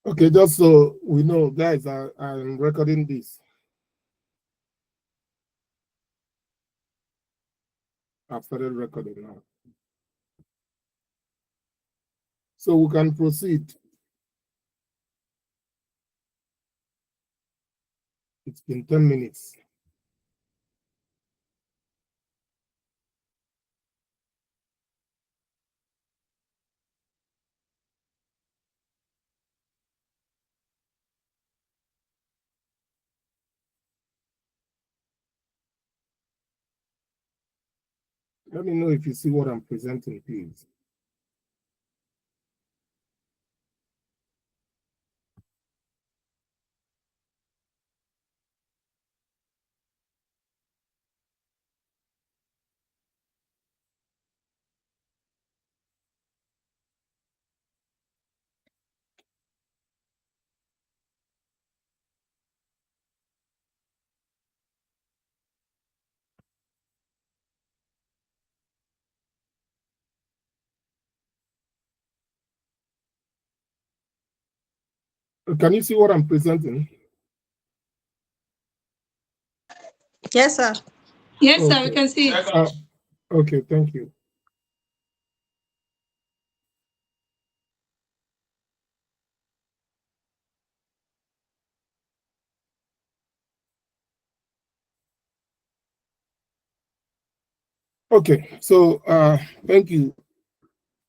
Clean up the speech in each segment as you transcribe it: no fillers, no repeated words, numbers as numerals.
Okay, just so we know, guys, I'm recording this. I've started recording now. So we can proceed. It's been 10 minutes. Let me know if you see what I'm presenting, please. Can you see what I'm presenting? Yes, sir. Yes, sir, we can see it. Okay, thank you. Okay, so thank you,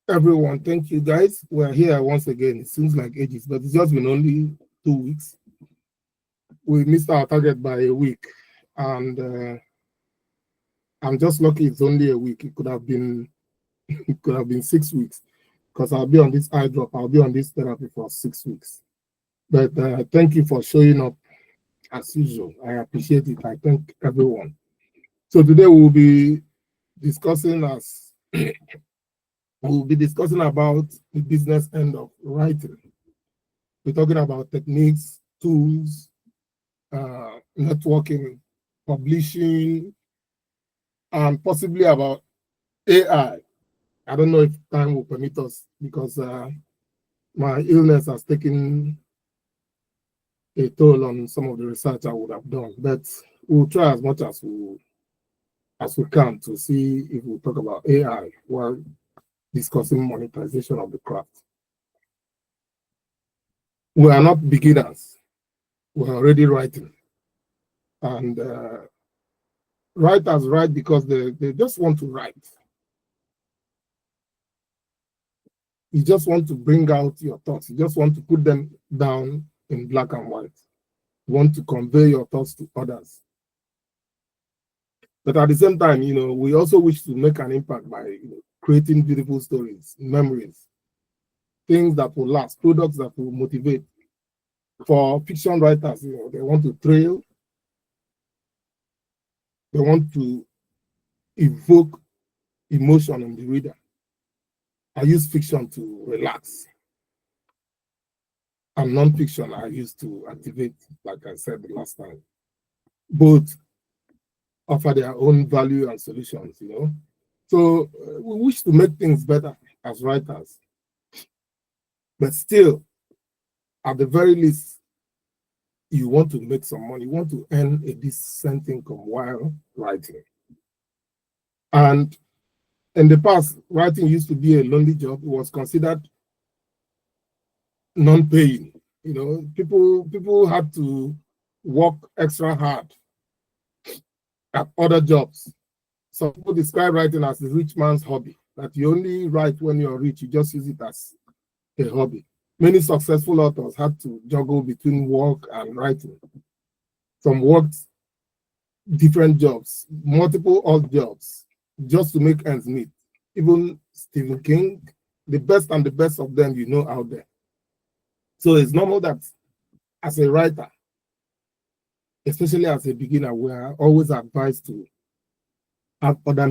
everyone. Thank you, guys. We're here once again. It seems like ages, but it's just been only 2 weeks. We missed our target by a week, and I'm just lucky it's only a week. It could have been 6 weeks, because I'll be on this eye drop. I'll be on this therapy for 6 weeks. But thank you for showing up as usual. I appreciate it. I thank everyone. So today we'll be discussing about the business end of writing. We're talking about techniques, tools, networking, publishing, and possibly about AI. I don't know if time will permit us, because my illness has taken a toll on some of the research I would have done, but we'll try as much as we can to see if we talk about AI while discussing monetization of the craft. We are not beginners. We're already writing. And writers write because they just want to write. You just want to bring out your thoughts. You just want to put them down in black and white. You want to convey your thoughts to others. But at the same time, we also wish to make an impact by creating beautiful stories, memories, things that will last, products that will motivate. For fiction writers, they want to thrill, they want to evoke emotion in the reader. I use fiction to relax, and non-fiction I use to activate, like I said the last time. Both offer their own value and solutions, So we wish to make things better as writers. But still, at the very least, you want to make some money. You want to earn a decent income while writing. And in the past, writing used to be a lonely job. It was considered non-paying. People had to work extra hard at other jobs. Some people describe writing as a rich man's hobby, that you only write when you're rich. You just use it as a hobby. Many successful authors had to juggle between work and writing. Some worked different jobs, multiple odd jobs, just to make ends meet. Even Stephen King, the best of them out there. So it's normal that as a writer, especially as a beginner, we are always advised to have other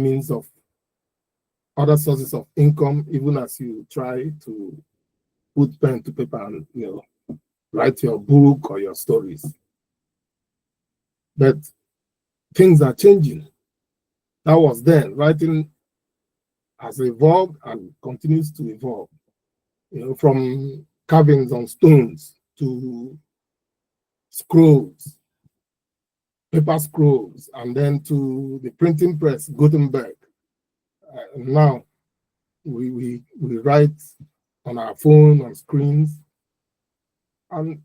sources of income, even as you try to put pen to paper and write your book or your stories. But things are changing. That was then. Writing has evolved and continues to evolve. From carvings on stones to scrolls, paper scrolls, and then to the printing press, Gutenberg. Now we write on our phone, on screens, and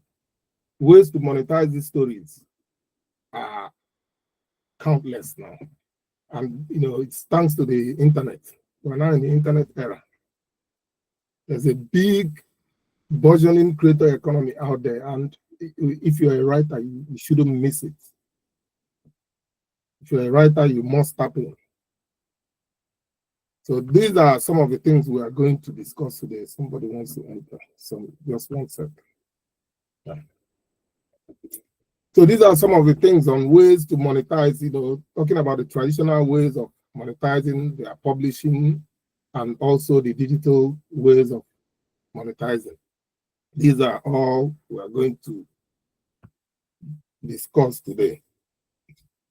ways to monetize these stories are countless now. And it's thanks to the internet. We're now in the internet era. There's a big burgeoning creator economy out there, and if you're a writer, you shouldn't miss it. If you're a writer, you must tap in. So these are some of the things we are going to discuss today. Somebody wants to enter, so just one second. Yeah. So these are some of the things on ways to monetize, talking about the traditional ways of monetizing, their publishing, and also the digital ways of monetizing. These are all we are going to discuss today.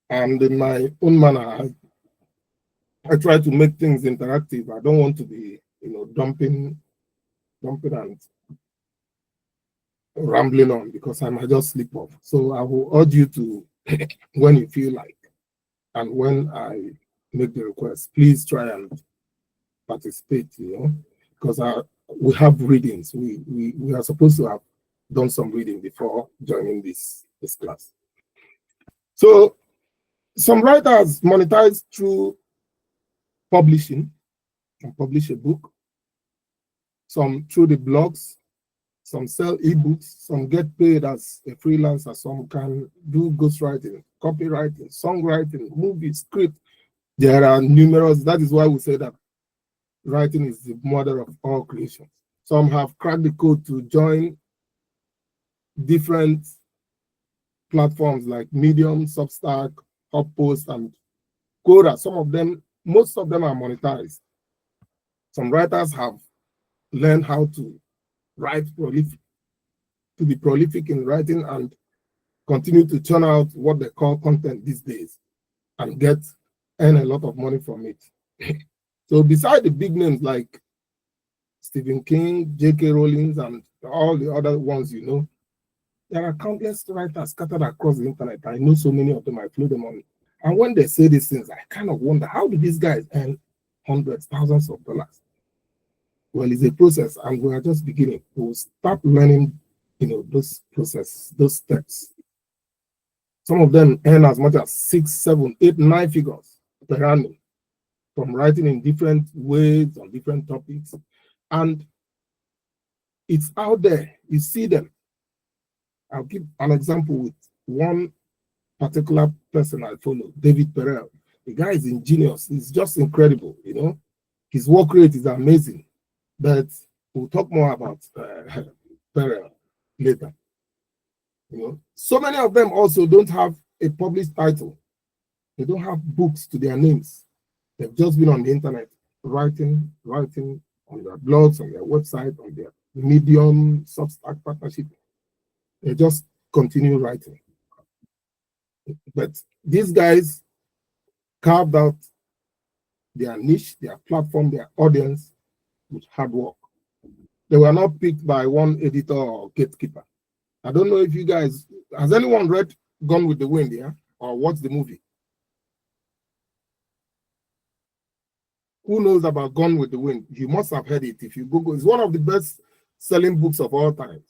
And in my own manner, I try to make things interactive. I don't want to be, dumping and rambling on, because I might just slip off. So I will urge you to, when you feel like, and when I make the request, please try and participate, because we have readings. We are supposed to have done some reading before joining this class. So some writers monetize through publishing and publish a book, some through the blogs, some sell ebooks, some get paid as a freelancer, some can do ghostwriting, copywriting, songwriting, movie, script. There are numerous. That is why we say that writing is the mother of all creations. Some have cracked the code to join different platforms like Medium, Substack, HubSpot, and Quora. Most of them are monetized. Some writers have learned how to write to be prolific in writing and continue to churn out what they call content these days and earn a lot of money from it. So beside the big names like Stephen King, J.K. Rowling, and all the other ones there are countless writers scattered across the internet. I know so many of them, I follow them on. And when they say these things, I kind of wonder, how do these guys earn hundreds, thousands of dollars? Well, it's a process, and we are just beginning. We'll start learning, those processes, those steps. Some of them earn as much as 6, 7, 8, 9 figures per annum from writing in different ways on different topics. And it's out there. You see them. I'll give an example with one particular person I follow, David Perel. The guy is ingenious. He's just incredible, His work rate is amazing. But we'll talk more about Perel later. So many of them also don't have a published title. They don't have books to their names. They've just been on the internet writing on their blogs, on their website, on their Medium, Substack partnership. They just continue writing. But these guys carved out their niche, their platform, their audience with hard work. They were not picked by one editor or gatekeeper. I don't know if you guys, has anyone read Gone with the Wind here or watched the movie? Who knows about Gone with the Wind? You must have heard it if you Google. It's one of the best selling books of all time.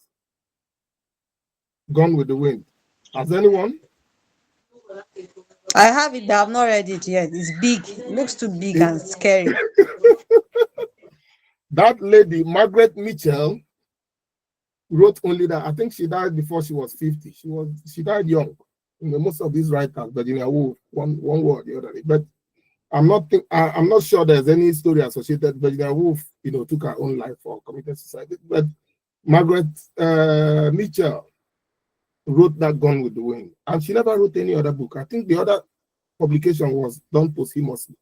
Gone with the Wind. Has anyone? I have it, but I've not read it yet. It's big. It looks too big and scary. That lady, Margaret Mitchell, wrote only that. I think she died before she was 50. She died young. Most of these writers, Virginia Woolf, one way or the other. But I'm not sure there's any story associated. Virginia Woolf, took her own life or committed suicide. But Margaret Mitchell wrote that Gone with the Wind, and she never wrote any other book. I think the other publication was done posthumously.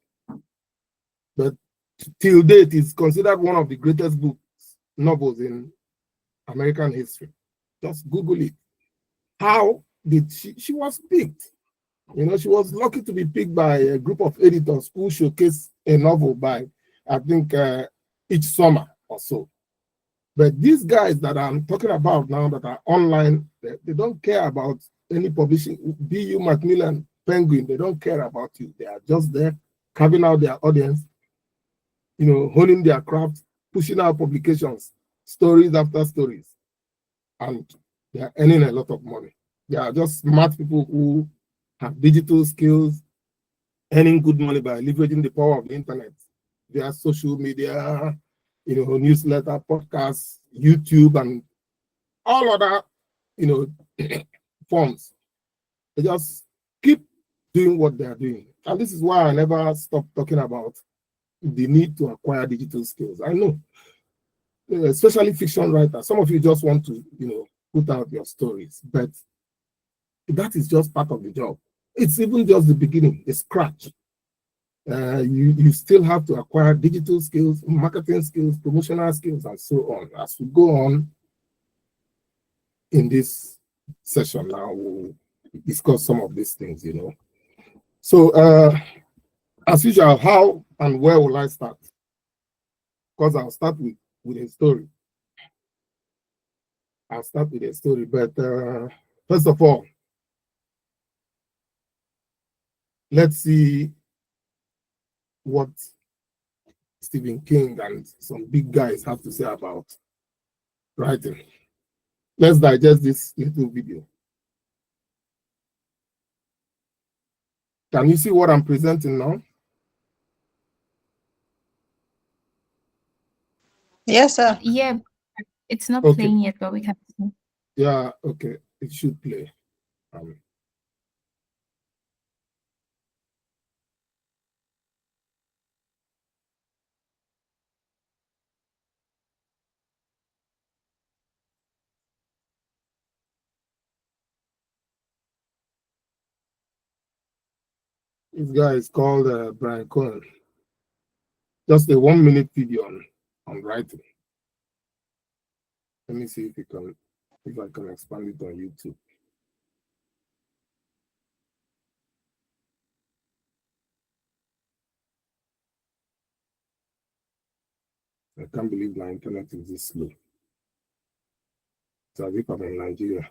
But till date, it's considered one of the greatest novels in American history. Just Google it. How did she was picked? She was lucky to be picked by a group of editors who showcase a novel by, I think, each summer or so. But these guys that I'm talking about now that are online, they don't care about any publishing. BU Macmillan, Penguin, they don't care about you. They are just there carving out their audience, honing their craft, pushing out publications, stories after stories. And they are earning a lot of money. They are just smart people who have digital skills, earning good money by leveraging the power of the internet via social media, newsletter, podcasts, YouTube, and all other, forms. They just keep doing what they are doing. And this is why I never stop talking about the need to acquire digital skills. I know, especially fiction writers, some of you just want to, put out your stories, but that is just part of the job. It's even just the beginning, the scratch. You still have to acquire digital skills, marketing skills, promotional skills, and so on. As we go on in this session now, we'll discuss some of these things, So, as usual, how and where will I start? Because I'll start with a story. I'll start with a story, but first of all, let's see what Stephen King and some big guys have to say about writing. Let's digest this little video. Can you see what I'm presenting now? Yes, sir. Yeah, it's not Okay. playing yet, but we can see. Yeah, okay, it should play. This guy is called Brian Cohen. Just a 1-minute video on writing. Let me see if I can expand it on YouTube. I can't believe my internet is this slow. It's as if I'm in Nigeria.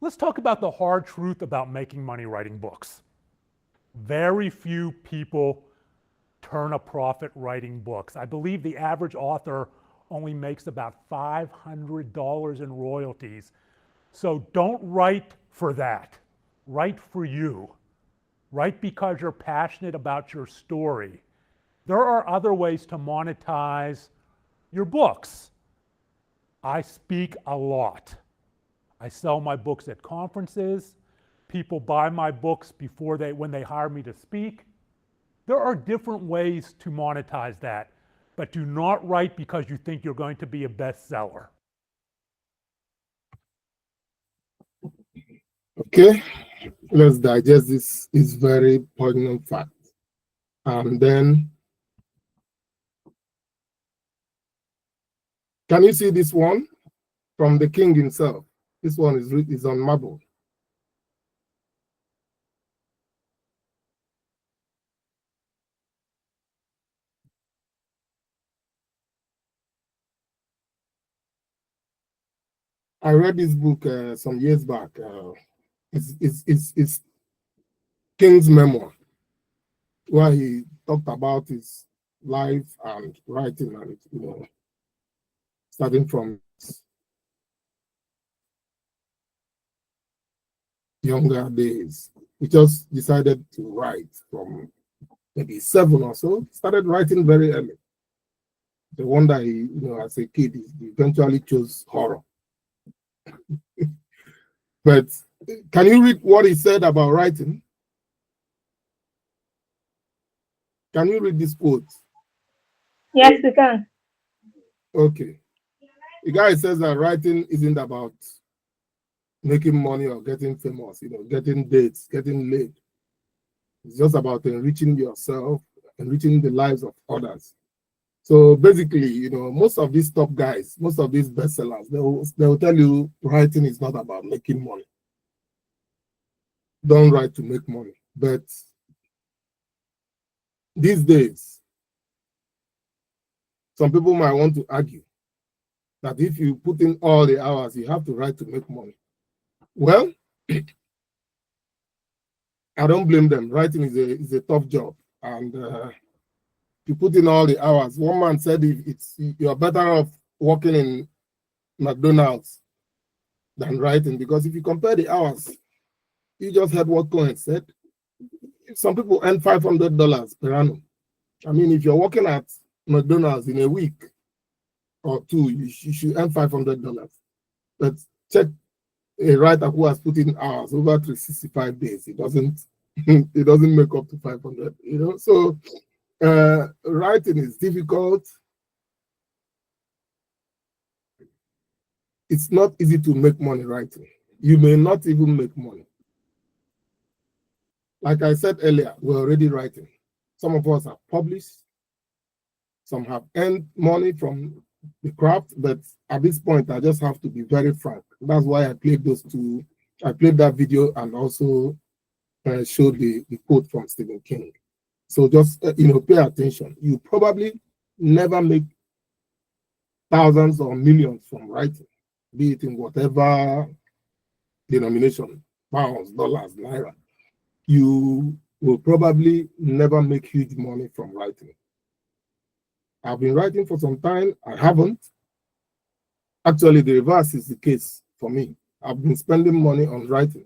Let's talk about the hard truth about making money writing books. Very few people turn a profit writing books. I believe the average author only makes about $500 in royalties. So don't write for that. Write for you. Write because you're passionate about your story. There are other ways to monetize your books. I speak a lot. I sell my books at conferences. People buy my books when they hire me to speak. There are different ways to monetize that, but do not write because you think you're going to be a bestseller. Okay, let's digest this very poignant fact. And then, can you see this one from the king himself? This one is on marble. I read this book some years back. It's King's memoir, where he talked about his life and writing, and starting from younger days. He just decided to write from maybe 7 or so. Started writing very early. The wonder he, as a kid, he eventually chose horror. But can you read what he said about writing? Can you read this quote? Yes, we can. Okay. The guy says that writing isn't about making money or getting famous, getting dates, getting laid. It's just about enriching yourself, enriching the lives of others. So basically, most of these top guys, most of these bestsellers, they will tell you writing is not about making money. don't write to make money. But these days, some people might want to argue that if you put in all the hours, you have to write to make money. Well, I don't blame them. Writing is a tough job. And you put in all the hours. One man said you're better off working in McDonald's than writing, because if you compare the hours, you just heard what Cohen said. Some people earn $500 per annum. I mean, if you're working at McDonald's in a week or two, you should earn $500. But check a writer who has put in hours over 365 days. It doesn't it doesn't make up to 500. So writing is difficult. It's not easy to make money writing. You may not even make money. Like I said earlier, we're already writing. Some of us have published. Some have earned money from the craft, but at this point, I just have to be very frank. That's why I played those two. I played that video and also showed the quote from Stephen King. So just, pay attention. You probably never make thousands or millions from writing, be it in whatever denomination, pounds, dollars, naira. You will probably never make huge money from writing. I've been writing for some time. I haven't. Actually, the reverse is the case for me. I've been spending money on writing.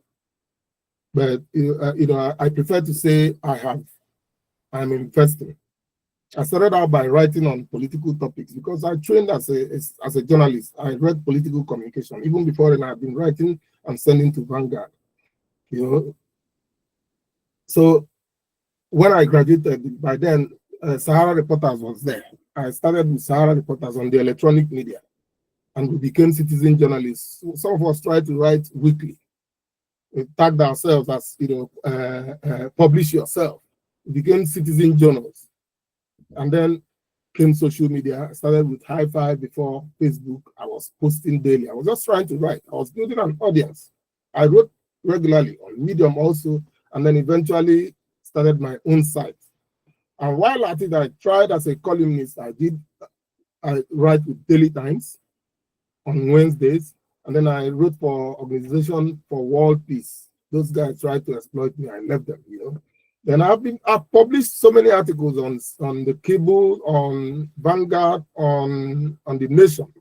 But, I prefer to say I'm investing. I started out by writing on political topics because I trained as a journalist. I read political communication. Even before then, I've been writing and sending to Vanguard. So when I graduated, by then, Sahara Reporters was there. I started with Sahara Reporters on the electronic media, and we became citizen journalists. Some of us tried to write weekly. We tagged ourselves as, publish yourself. We became citizen journals. And then came social media. I started with High Five before Facebook. I was posting daily. I was just trying to write. I was building an audience. I wrote regularly on Medium also, and then eventually started my own site. And while at it, I tried as a columnist. I write with Daily Times on Wednesdays, and then I wrote for Organization for World Peace. Those guys tried to exploit me. I left them, Then I've published so many articles on the Cable, on Vanguard, on the Nation,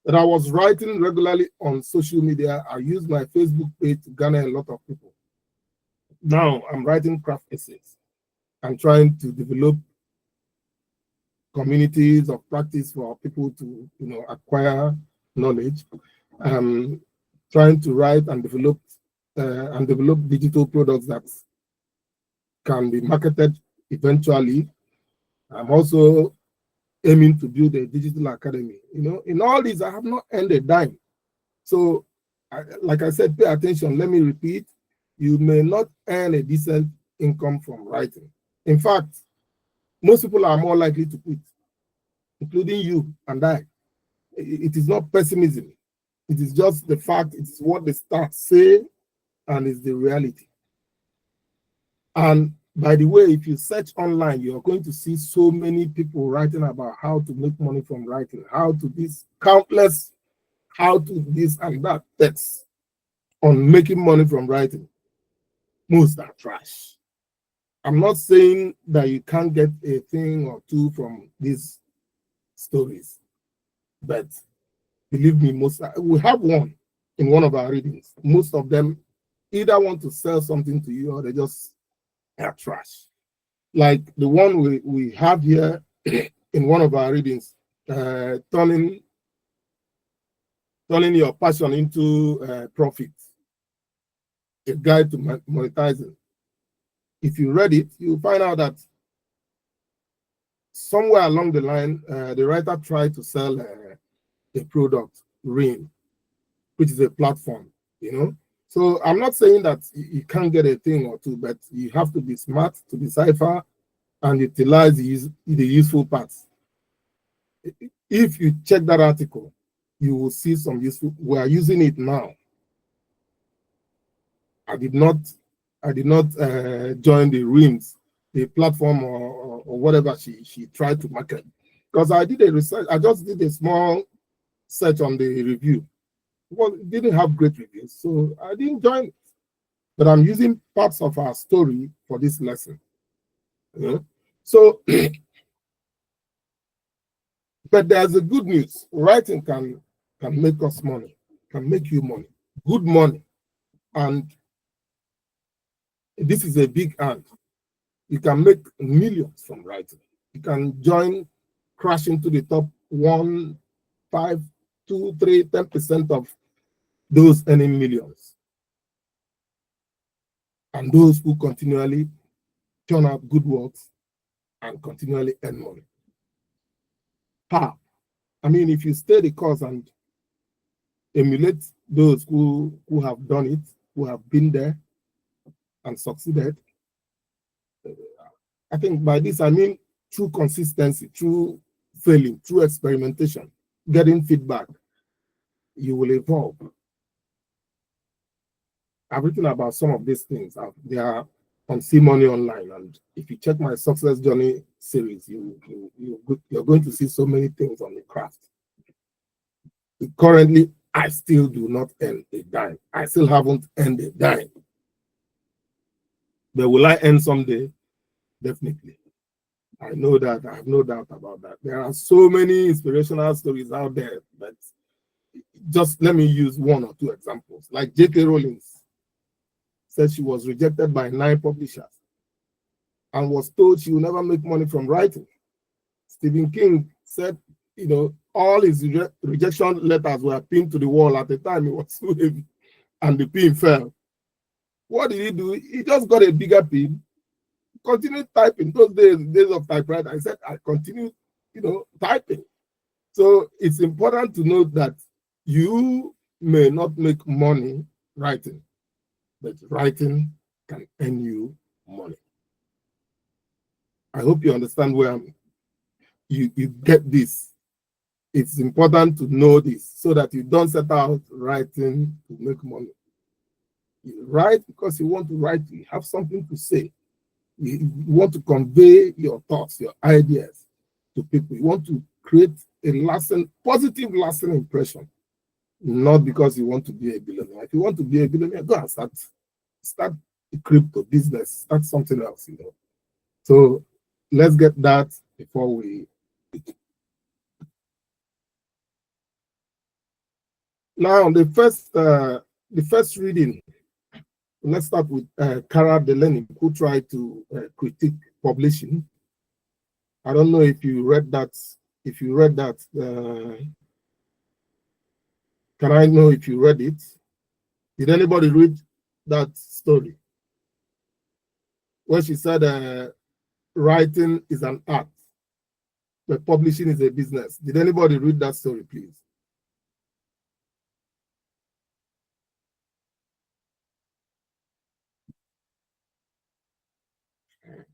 that I was writing regularly on social media. I used my Facebook page to garner a lot of people. Now I'm writing craft essays. I'm trying to develop communities of practice for people to, acquire knowledge. Trying to write and develop digital products that can be marketed eventually. I'm also aiming to build a digital academy. In all this, I have not earned a dime. So, like I said, pay attention. Let me repeat, you may not earn a decent income from writing. In fact, most people are more likely to quit, including you and I. It is not pessimism. It is just the fact. It is what the stats say, and it's the reality. And by the way, if you search online, you're going to see so many people writing about how to make money from writing, how to this and that text on making money from writing. Most are trash. I'm not saying that you can't get a thing or two from these stories, but believe me, we have one in one of our readings. Most of them either want to sell something to you or they just are trash. Like the one we have here in one of our readings, turning your passion into profit, a guide to monetizing. If you read it, you'll find out that somewhere along the line, the writer tried to sell a product, Ring, which is a platform, So I'm not saying that you can't get a thing or two, but you have to be smart to decipher and utilize the useful parts. If you check that article, you will see some useful. We are using it now. I did not I did not join the RIMS, the platform or whatever she tried to market. Because I did a research, I just did a small search on the review. Well, it didn't have great reviews, so I didn't join it. But I'm using parts of our story for this lesson. Yeah. So, but there's a good news. Writing can make us money, can make you money, good money. And this is a big hand. You can make millions from writing. You can join, crash into the top 1, 5, 2, 3, 10% of those earning millions. And those who continually turn out good works and continually earn money. How? I mean, if you stay the course and emulate those who have done it, who have been there and succeeded, I think by this I mean through consistency, through failing, through experimentation, getting feedback, you will evolve. I've written about some of these things. They are on cmonionline, and if you check my success journey series, you're going to see so many things on the craft. Currently, I still do not earn a dime. I still haven't earned a dime. But will I earn someday? Definitely. I know that. I have no doubt about that. There are so many inspirational stories out there, but just let me use 1 or 2 examples. Like J.K. Rowling said she was rejected by 9 publishers and was told she will never make money from writing. Stephen King said, all his rejection letters were pinned to the wall at the time. It was so heavy, and the pin fell. What did he do? He just got a bigger pin, continued typing. Those days of typewriter, I said, I continued, typing. So it's important to note that you may not make money writing, but writing can earn you money. I hope you understand where you get this. It's important to know this so that you don't set out writing to make money. You write because you want to write, you have something to say. You want to convey your thoughts, your ideas to people. You want to create a positive lasting impression, not because you want to be a billionaire. If you want to be a billionaire, go and start a crypto business, start something else, So let's get that before we. Now, the first reading, let's start with Cara Delaney, who tried to critique publishing. I don't know if you read that. If you read that, can I know if you read it? Did anybody read that story? Where she said writing is an art, but publishing is a business. Did anybody read that story, please?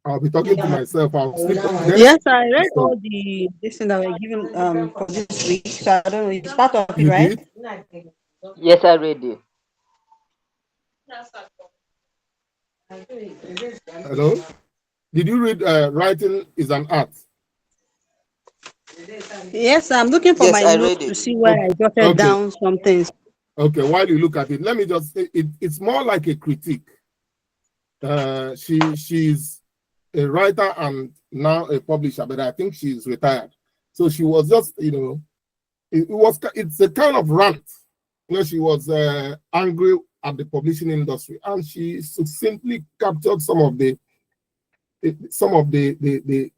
I'll be talking to myself. I'll sleep. Yes, I read all the this thing that were given for this week. So I don't know. It's part of it, You right? did? Yes, I read it. Hello? Did you read Writing is an Art? Yes, I'm looking for Yes, my I notes read to it. see where I jotted Okay. down some things. Okay, while you look at it, let me just say it's more like a critique. She's a writer and now a publisher, but I think she's retired. So she was just, it's a kind of rant where she was angry at the publishing industry, and she succinctly captured some of the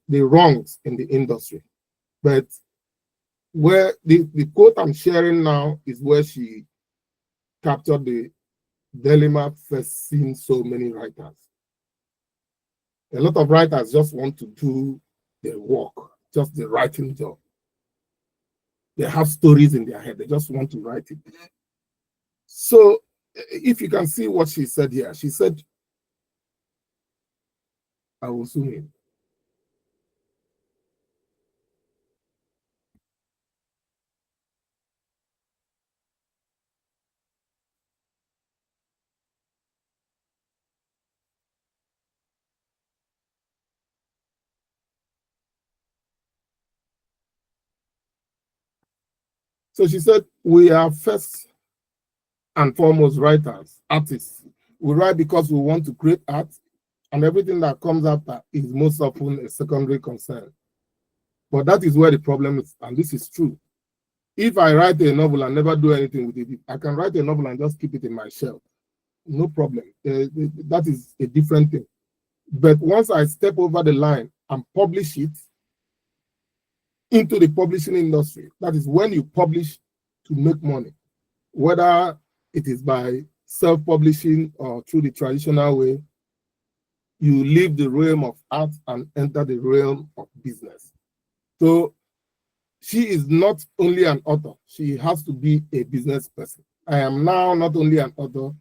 wrongs in the industry. But where the quote I'm sharing now is where she captured the dilemma facing so many writers. A lot of writers just want to do their work, just the writing job. They have stories in their head, they just want to write it. So if you can see what she said here, she said, I will zoom in. So she said, we are first and foremost writers, artists. We write because we want to create art, and everything that comes after is most often a secondary concern. But that is where the problem is, and this is true. If I write a novel and never do anything with it, I can write a novel and just keep it in my shelf. No problem. That is a different thing. But once I step over the line and publish it into the publishing industry, that is when you publish to make money, whether it is by self-publishing or through the traditional way, you leave the realm of art and enter the realm of business. So she is not only an author, she has to be a business person. I am now not only an author,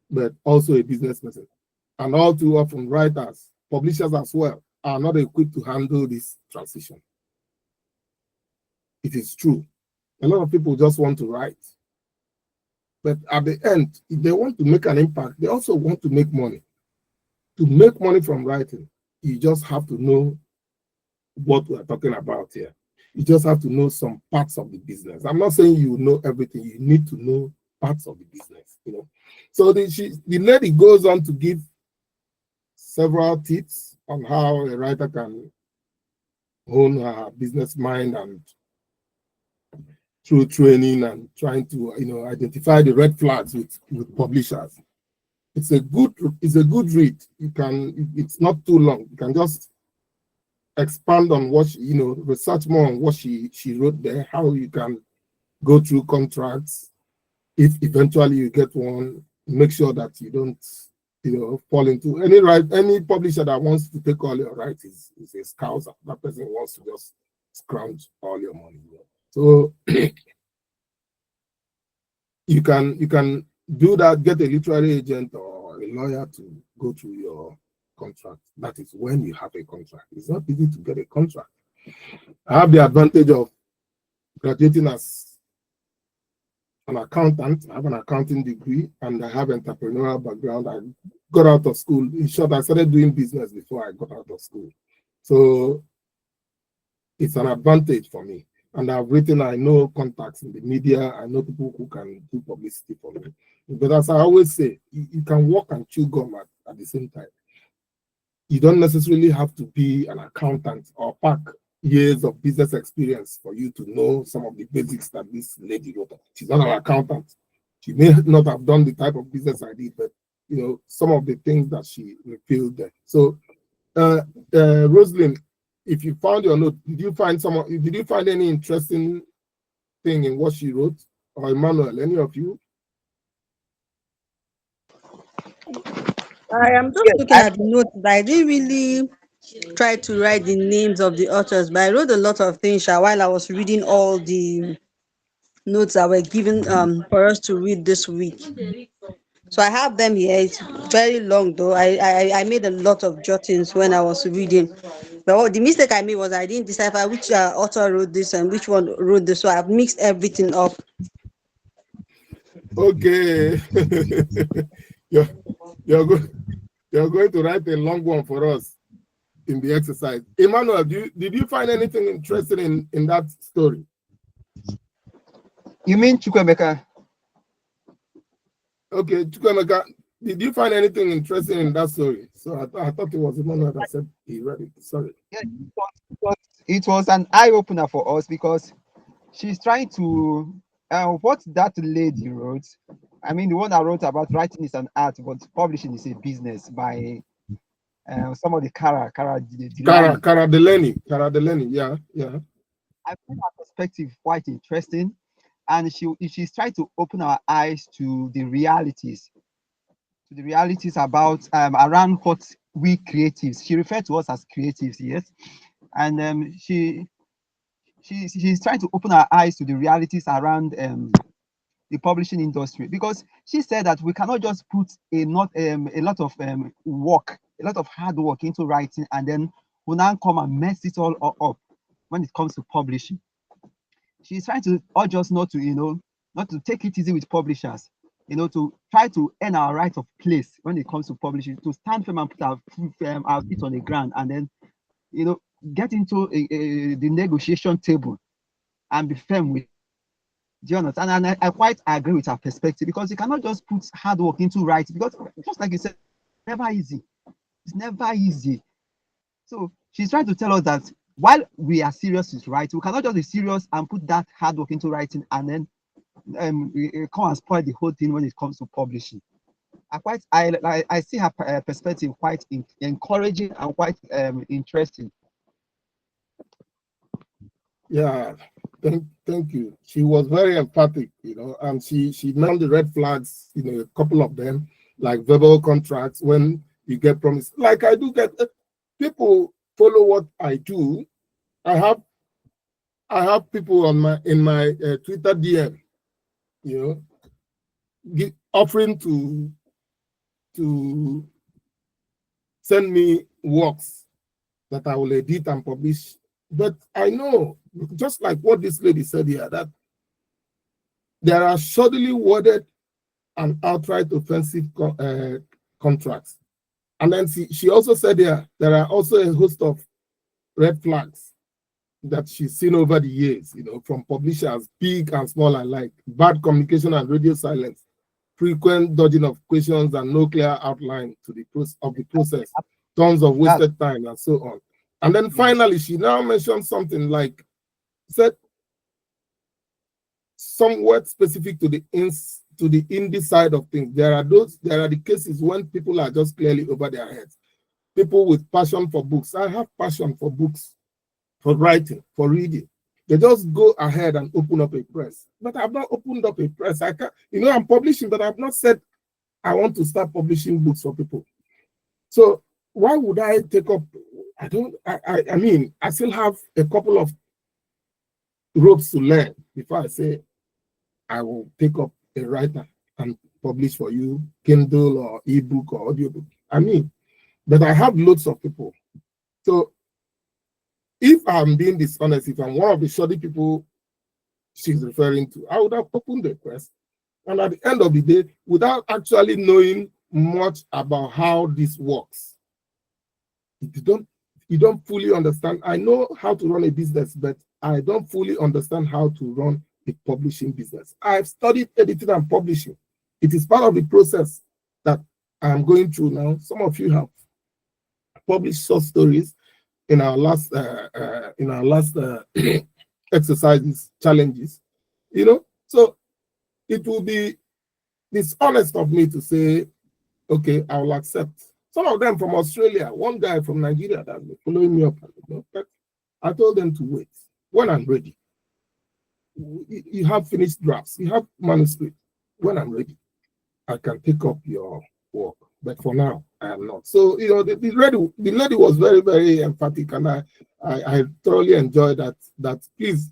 but also a business person. And all too often, writers, publishers as well, are not equipped to handle this transition. It is true. A lot of people just want to write. But at the end, if they want to make an impact, they also want to make money. To make money from writing, you just have to know what we're talking about here. You just have to know some parts of the business. I'm not saying you know everything. You need to know parts of the business, you know. So the lady goes on to give several tips on how a writer can hone her business mind, and through training and trying to, you know, identify the red flags with publishers. It's a good read. You can, it's not too long. You can just expand on what she, you know, research more on what she wrote there, how you can go through contracts. If eventually you get one, make sure that you don't, you know, fall into any publisher that wants to take all your rights is a scouser. That person wants to just scrounge all your money. You know? So you can do that, get a literary agent or a lawyer to go through your contract. That is when you have a contract. It's not easy to get a contract. I have the advantage of graduating as an accountant. I have an accounting degree and I have entrepreneurial background. I got out of school. In short, I started doing business before I got out of school. So it's an advantage for me. And I've written, I know contacts in the media. I know people who can do publicity for me. But as I always say, you can walk and chew gum at the same time. You don't necessarily have to be an accountant or pack years of business experience for you to know some of the basics that this lady wrote. She's not an accountant. She may not have done the type of business I did, but you know, some of the things that she revealed there. So Rosalind, if you found your note, did you find any interesting thing in what she wrote? Or Emmanuel, any of you? I am just looking at the notes, but I didn't really try to write the names of the authors. But I wrote a lot of things while I was reading all the notes that were given for us to read this week. So I have them here. It's very long though. I made a lot of jottings when I was reading. But the mistake I made was I didn't decipher which author wrote this and which one wrote this. So I've mixed everything up. Okay. you're going to write a long one for us in the exercise. Emmanuel, did you find anything interesting in that story? You mean Chukwemeka? Okay, Chukwemeka, did you find anything interesting in that story? So I thought it was Emmanuel that said he read it. Sorry. Yeah, it was an eye-opener for us because she's trying to what that lady wrote. I mean, the one that wrote about writing is an art, but publishing is a business by some of the Cara Delaney, yeah. I find her perspective quite interesting, and she's trying to open our eyes to the realities about around what we creatives. She referred to us as creatives, yes, and she's trying to open our eyes to the realities around the publishing industry, because she said that we cannot just put a lot of work, a lot of hard work into writing, and then we now come and mess it all up when it comes to publishing. She's trying to urge us not to take it easy with publishers, to try to earn our right of place when it comes to publishing, to stand firm and put our feet on the ground, and then get into the negotiation table and be firm with Do you understand? And I quite agree with her perspective, because you cannot just put hard work into writing, because just like you said, never easy. It's never easy. So she's trying to tell us that while we are serious with writing, we cannot just be serious and put that hard work into writing and then come and spoil the whole thing when it comes to publishing. I see her perspective quite encouraging and quite interesting. Yeah, thank you. She was very emphatic, and she named the red flags, a couple of them, like verbal contracts when you get promised. Like I do get people follow what I do. I have people in my Twitter DM, offering to send me works that I will edit and publish. But I know, just like what this lady said here, that there are shoddily worded and outright offensive contracts. And then she also said there are also a host of red flags that she's seen over the years, from publishers, big and small alike: bad communication and radio silence, frequent dodging of questions and no clear outline of the process, tons of wasted time, and so on. And then finally, she now mentioned something like, said some words specific to the indie side of things. There are the cases when people are just clearly over their heads. People with passion for books. I have passion for books, for writing, for reading. They just go ahead and open up a press. But I've not opened up a press. I can't, I'm publishing, but I've not said I want to start publishing books for people. So why would I take up? I still have a couple of ropes to learn before I say I will take up a writer and publish for you, Kindle or ebook or audiobook. But I have loads of people. So if I'm being dishonest, if I'm one of the shoddy people she's referring to, I would have opened the press. And at the end of the day, without actually knowing much about how this works, you don't fully understand. I know how to run a business, but I don't fully understand how to run a publishing business. I've studied editing and publishing. It is part of the process that I'm going through now. Some of you have published short stories in our last exercises, challenges. So it will be dishonest of me to say, okay, I will accept. Some of them from Australia, one guy from Nigeria that's been following me up. But I told them to wait. When I'm ready, you have finished drafts, you have manuscript. When I'm ready, I can pick up your work. But for now, I am not. So, the lady was very, very emphatic, and I thoroughly enjoyed that. Please,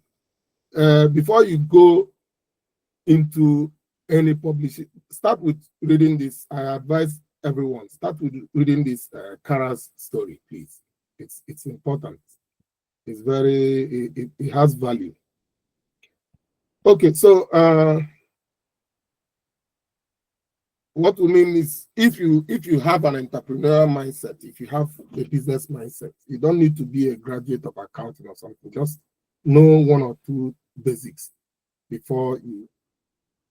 before you go into any publishing, start with reading this. I advise everyone, start with reading this Kara's story, please. It's important. It's it has value. Okay, so what we mean is, if you have an entrepreneurial mindset, if you have a business mindset, you don't need to be a graduate of accounting or something. Just know one or two basics before you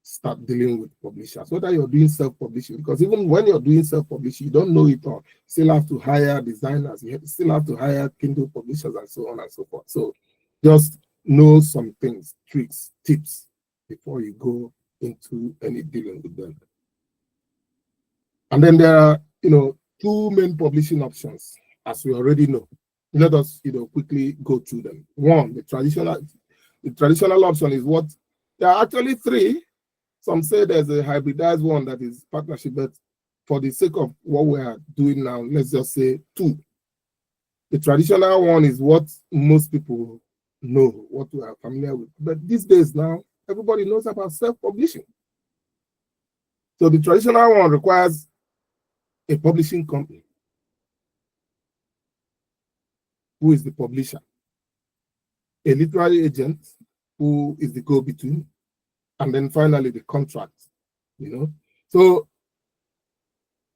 start dealing with publishers, whether you're doing self-publishing, because even when you're doing self-publishing, you don't know it all. You still have to hire designers, you still have to hire Kindle publishers, and so on and so forth. So just know some things, tricks, tips before you go into any dealing with them. And then there are, two main publishing options, as we already know. Let us, quickly go through them. One, the traditional option is what there are actually three. Some say there's a hybridized one that is partnership, but for the sake of what we are doing now, let's just say two. The traditional one is what most people know, what we are familiar with. But these days now, everybody knows about self-publishing. So the traditional one requires a publishing company. Who is the publisher? A literary agent who is the go-between, and then finally the contract. So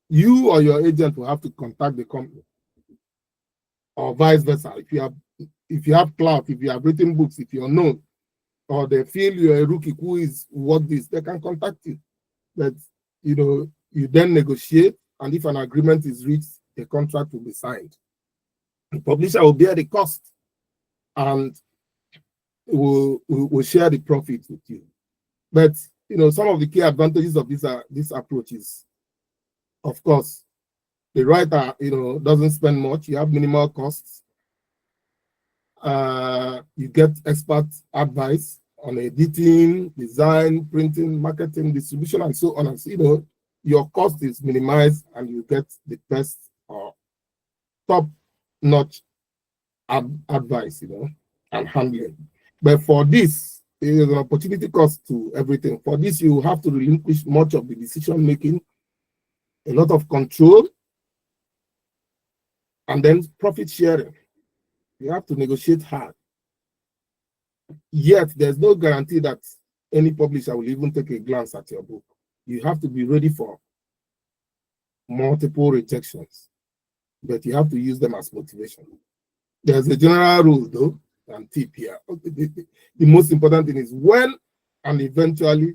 you or your agent will have to contact the company, or vice versa. If you have clout, if you have written books, if you're known, or they feel you're a rookie who is what this, they can contact you. But you then negotiate, and if an agreement is reached, a contract will be signed. The publisher will bear the cost, and will share the profit with you. But some of the key advantages of this approach is, of course, the writer doesn't spend much. You have minimal costs. You get expert advice on editing, design, printing, marketing, distribution, and so on. And so, your cost is minimized, and you get the best or top-notch advice, and handling. But for this, there is an opportunity cost to everything. For this, you have to relinquish much of the decision making, a lot of control, and then profit sharing. You have to negotiate hard. Yet, there's no guarantee that any publisher will even take a glance at your book. You have to be ready for multiple rejections, but you have to use them as motivation. There's a general rule, though, and tip here. The most important thing is when and eventually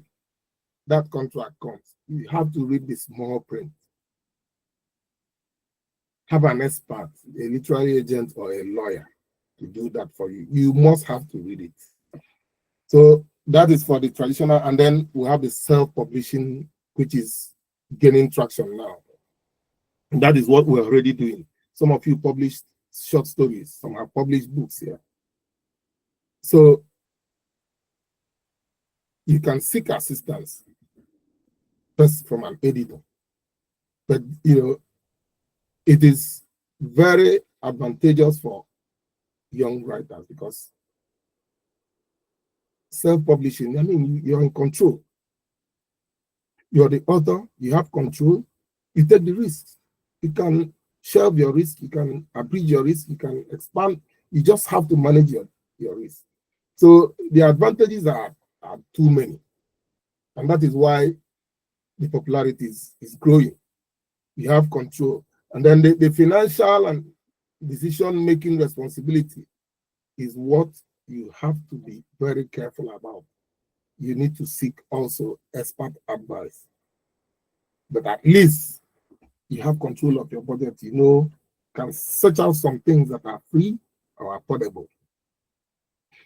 that contract comes, you have to read the small print. Have an expert, a literary agent or a lawyer to do that for you. You must have to read it. So that is for the traditional, and then we have the self-publishing, which is gaining traction now. And that is what we're already doing. Some of you published short stories, some have published books here. So you can seek assistance first from an editor. But it is very advantageous for young writers because self-publishing, you're in control. You're the author, you have control, you take the risks. You can shelve your risk, you can abridge your risk, you can expand. You just have to manage your risk. So the advantages are too many. And that is why the popularity is growing. You have control. And then the financial and decision-making responsibility is what you have to be very careful about. You need to seek also expert advice. But at least you have control of your budget. Can search out some things that are free or affordable.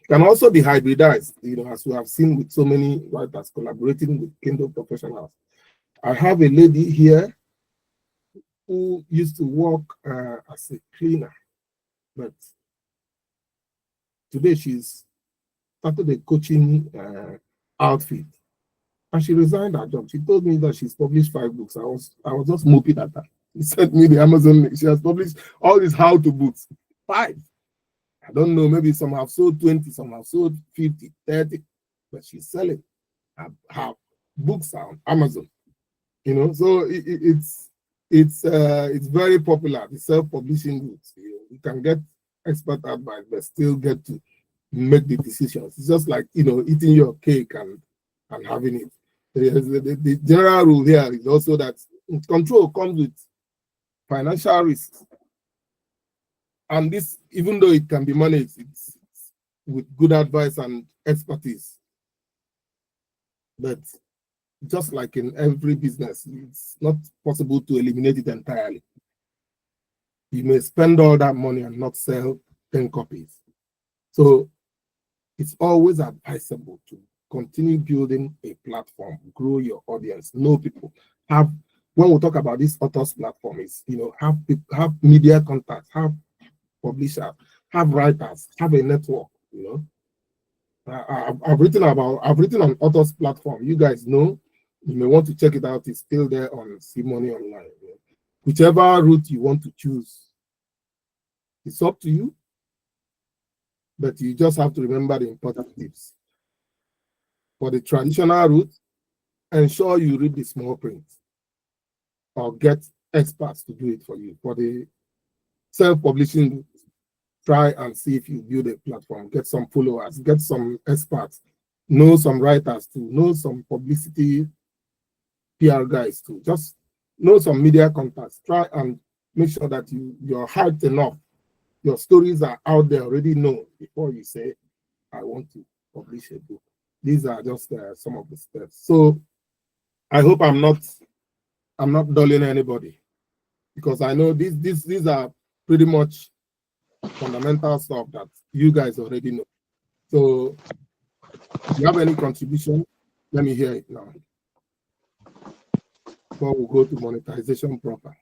Can also be hybridized, as we have seen with so many writers collaborating with Kindle professionals. I have a lady here who used to work as a cleaner, but today she's started a coaching outfit, and she resigned her job. She told me that she's published 5 books. I was just moping at her. She sent me the Amazon link. She has published all these how-to books, 5. I don't know, maybe some have sold 20, some have sold 50, 30, but she's selling her books on Amazon. So it's very popular, the self-publishing books. You can get expert advice, but still get to make the decisions. It's just like eating your cake and having it. The general rule here is also that control comes with financial risks. And this, even though it can be managed, it's with good advice and expertise. But just like in every business, it's not possible to eliminate it entirely. You may spend all that money and not sell 10 copies. So it's always advisable to continue building a platform, grow your audience, know people. When we talk about this authors platform, is have media contacts, have publishers, have writers, have a network. I've written on authors platform. You guys know, you may want to check it out. It's still there on cmonionline. Whichever route you want to choose, it's up to you. But you just have to remember the important tips. For the traditional route, ensure you read the small print or get experts to do it for you. For the self-publishing route, try and see if you build a platform, get some followers, get some experts, know some writers too, know some publicity PR guys too. Just know some media contacts. Try and make sure that you're hyped enough. Your stories are out there already known before you say, I want to publish a book. These are just some of the steps. So I hope I'm not dulling anybody, because I know these are pretty much fundamental stuff that you guys already know. So if you have any contribution, let me hear it now before we go to monetization proper.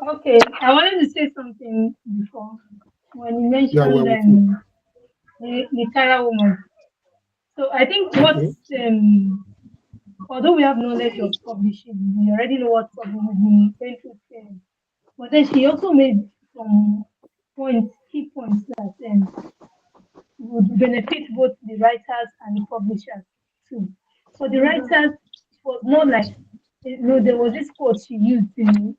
Okay, I wanted to say something before when you mentioned Yeah, well, with you. the Kara woman. So I think what's although we have knowledge of publishing, we already know what publishing is. But then she also made some key points that would benefit both the writers and the publishers too. For the writers, it was more like, there was this quote she used in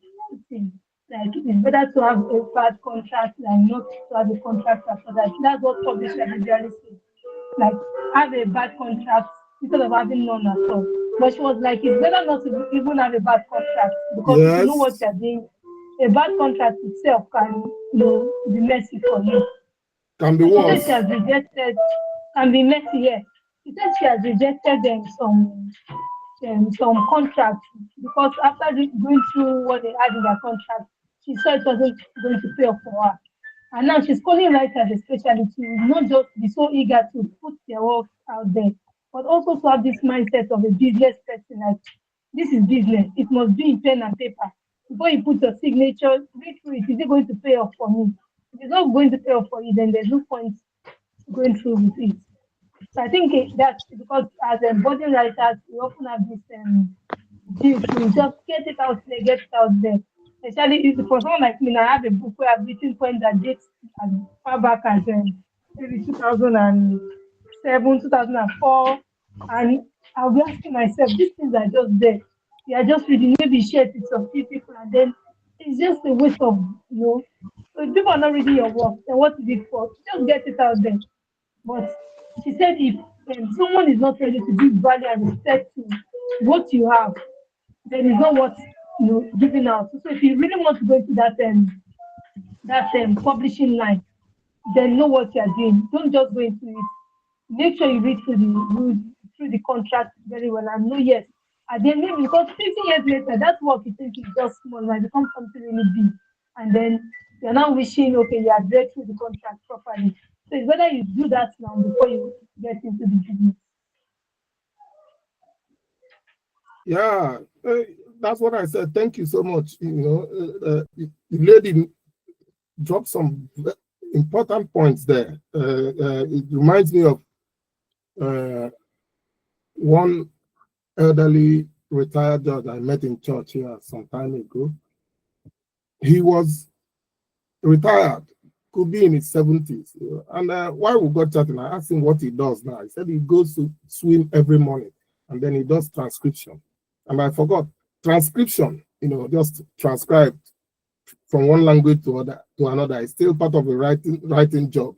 like it's better to have a bad contract than not to have a contract after that. That's what publishers usually say. Like, have a bad contract instead of having none at all. But she was like, it's better not to even have a bad contract, because if you know what Yes, you're doing, a bad contract itself can, be messy for you. can be And she said she worse. has rejected, can be messy, yes. She said she has rejected some contracts because after going through what they had in their contract, she saw it wasn't going to pay off for her. And now she's calling writers especially to not just be so eager to put their work out there, but also to have this mindset of a business person. Like, this is business. It must be in pen and paper. Before you put your signature, read through it. Is it going to pay off for me? If it's not going to pay off for you, then there's no point going through with it. So I think that's because as budding writers, we often have this view to just get it out there, get it out there. Especially if for someone like me, now, I have a book where I've written points that dates as far back as maybe 2007, 2004, and I'll be asking myself, these things are just there. You are just reading, maybe share it with some few people, and then it's just a waste of, so if people are not reading your work, then what is it for? Just get it out there. But she said if someone is not ready to give value and respect to what you have, then it's not what giving out. So if you really want to go into that publishing line, then know what you are doing. Don't just go into it. Make sure you read through the rules, through the contract very well, and know yes. And then maybe because 50 years later, that work you think is just small might become something really big, and then you're now wishing okay you had read through the contract properly. So it's better you do that now before you get into the business. Yeah, that's what I said. Thank you so much. The lady dropped some important points there. It reminds me of one elderly retired judge I met in church here some time ago. He was retired, could be in his 70s. And while we got chatting, I asked him what he does now. He said he goes to swim every morning and then he does transcription. And I forgot, transcription, just transcribed from one language to another. It's still part of a writing job,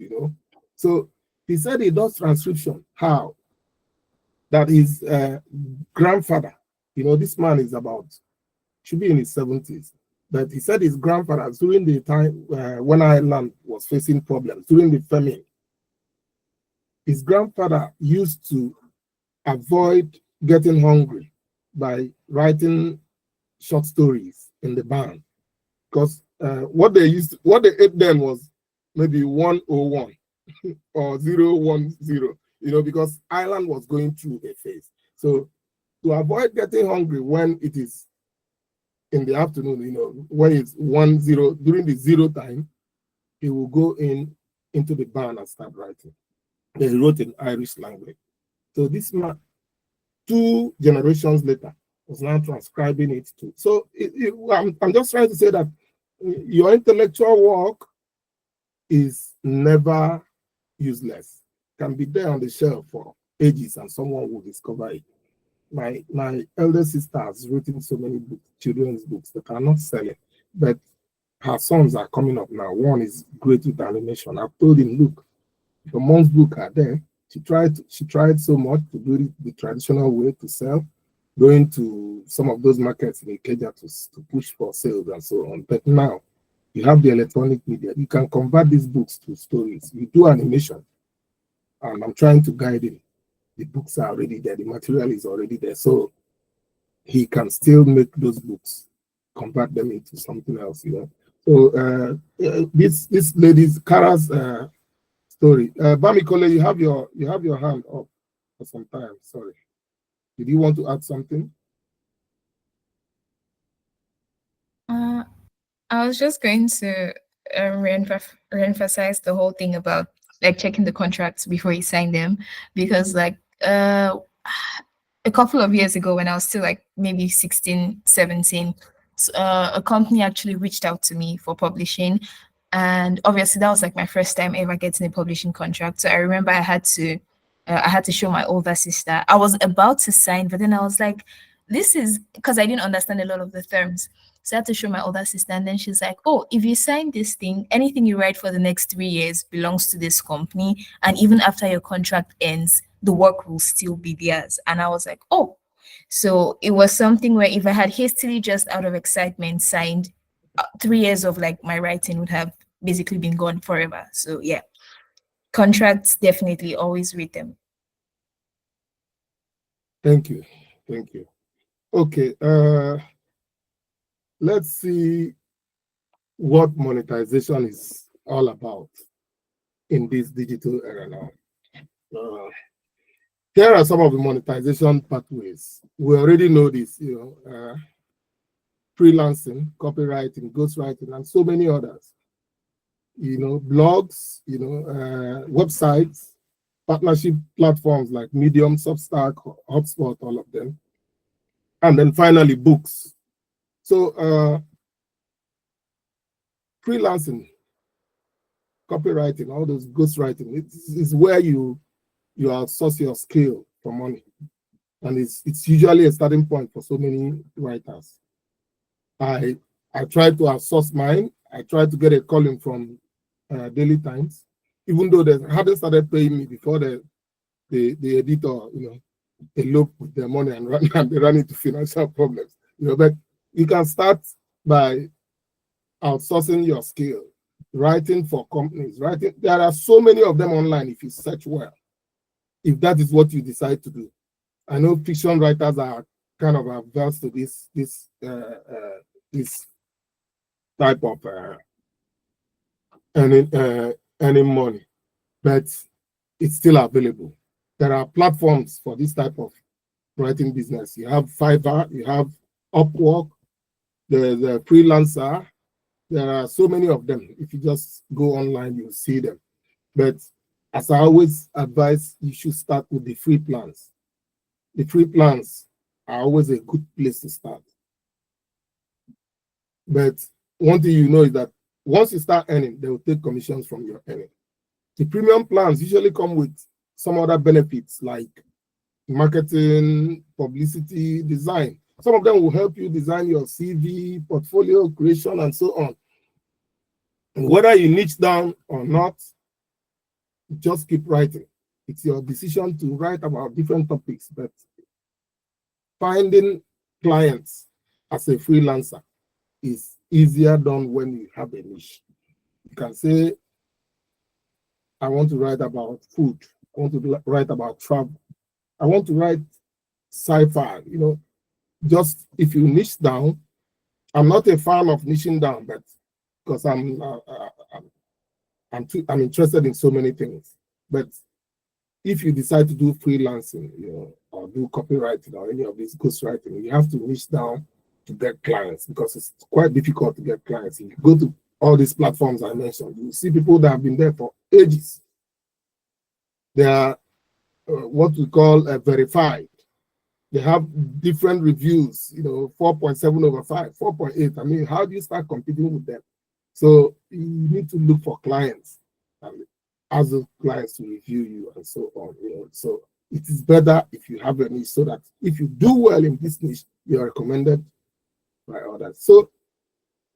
So he said he does transcription. How? That his grandfather, this man is should be in his 70s. But he said his grandfather, during the time when Ireland was facing problems, during the famine, his grandfather used to avoid getting hungry by writing short stories in the barn. Because what they ate then was maybe 101 or 010, because Ireland was going through a phase. So to avoid getting hungry when it is in the afternoon, when it's 10 during the zero time, he will go into the barn and start writing. He wrote in Irish language. So this man, 2 generations later, was now transcribing it too. So I'm just trying to say that your intellectual work is never useless. It can be there on the shelf for ages and someone will discover it. My elder sister has written so many books, children's books that are not selling, but her sons are coming up now. One is great with animation. I've told him, look, your mom's book are there. She tried so much to do it the traditional way to sell, going to some of those markets in Ikeja to push for sales and so on. But now You have the electronic media. You can convert these books to stories. You do animation, and I'm trying to guide him. The books are already there. The material is already there. So he can still make those books, convert them into something else, you know. So this lady's Kara's story. Bamikole, you have your hand up for some time. Sorry. Did you want to add something? I was just going to reemphasize the whole thing about like checking the contracts before you sign them, because like a couple of years ago when I was still like maybe 16, 17, a company actually reached out to me for publishing. And obviously that was like my first time ever getting a publishing contract. So I remember I had to show my older sister. I was about to sign, but then I was like, this is because I didn't understand a lot of the terms. So I had to show my older sister, and then she's like, oh, if you sign this thing, anything you write for the next 3 years belongs to this company. And even after your contract ends, the work will still be theirs. And I was like, oh. So it was something where if I had hastily just out of excitement signed, 3 years of like my writing would have basically been gone forever. So yeah, contracts, definitely always read them. Thank you. Thank you. Okay. Let's see what monetization is all about in this digital era now. Here are some of the monetization pathways. We already know this, you know, freelancing, copywriting, ghostwriting, and so many others. You know, blogs, you know, websites, partnership platforms like Medium, Substack, HubSpot, all of them. And then finally, books. So freelancing, copywriting, all those ghostwriting, it's where you outsource your skill for money. And it's usually a starting point for so many writers. I try to outsource mine. I try to get a calling from Daily Times, even though they hadn't started paying me before the editor, you know, eloped with their money and they ran into financial problems. You know, but you can start by outsourcing your skill, writing for companies, writing. There are so many of them online if you search well, if that is what you decide to do. I know fiction writers are kind of averse to this type of earning money, but it's still available. There are platforms for this type of writing business. You have Fiverr, you have Upwork, there's a Freelancer. There are so many of them. If you just go online, you'll see them. But as I always advise, you should start with the free plans. The free plans are always a good place to start. But one thing you know is that once you start earning, they will take commissions from your earning. The premium plans usually come with some other benefits like marketing, publicity, design. Some of them will help you design your CV, portfolio creation, and so on. And whether you niche down or not, just keep writing. It's your decision to write about different topics, but finding clients as a freelancer is easier done when you have a niche. You can say, I want to write about food. I want to write about travel. I want to write sci-fi. You know, just if you niche down, I'm not a fan of niching down, but because I'm interested in so many things. But if you decide to do freelancing, you know, or do copywriting or any of these ghostwriting, you have to niche down to get clients because it's quite difficult to get clients. If you go to all these platforms I mentioned, you see people that have been there for ages. They are what we call verified. They have different reviews, you know, 4.7 over 5, 4.8. I mean, how do you start competing with them? So you need to look for clients and ask those clients to review you and so on. You know, so it is better if you have a niche so that if you do well in this niche, you are recommended by others. So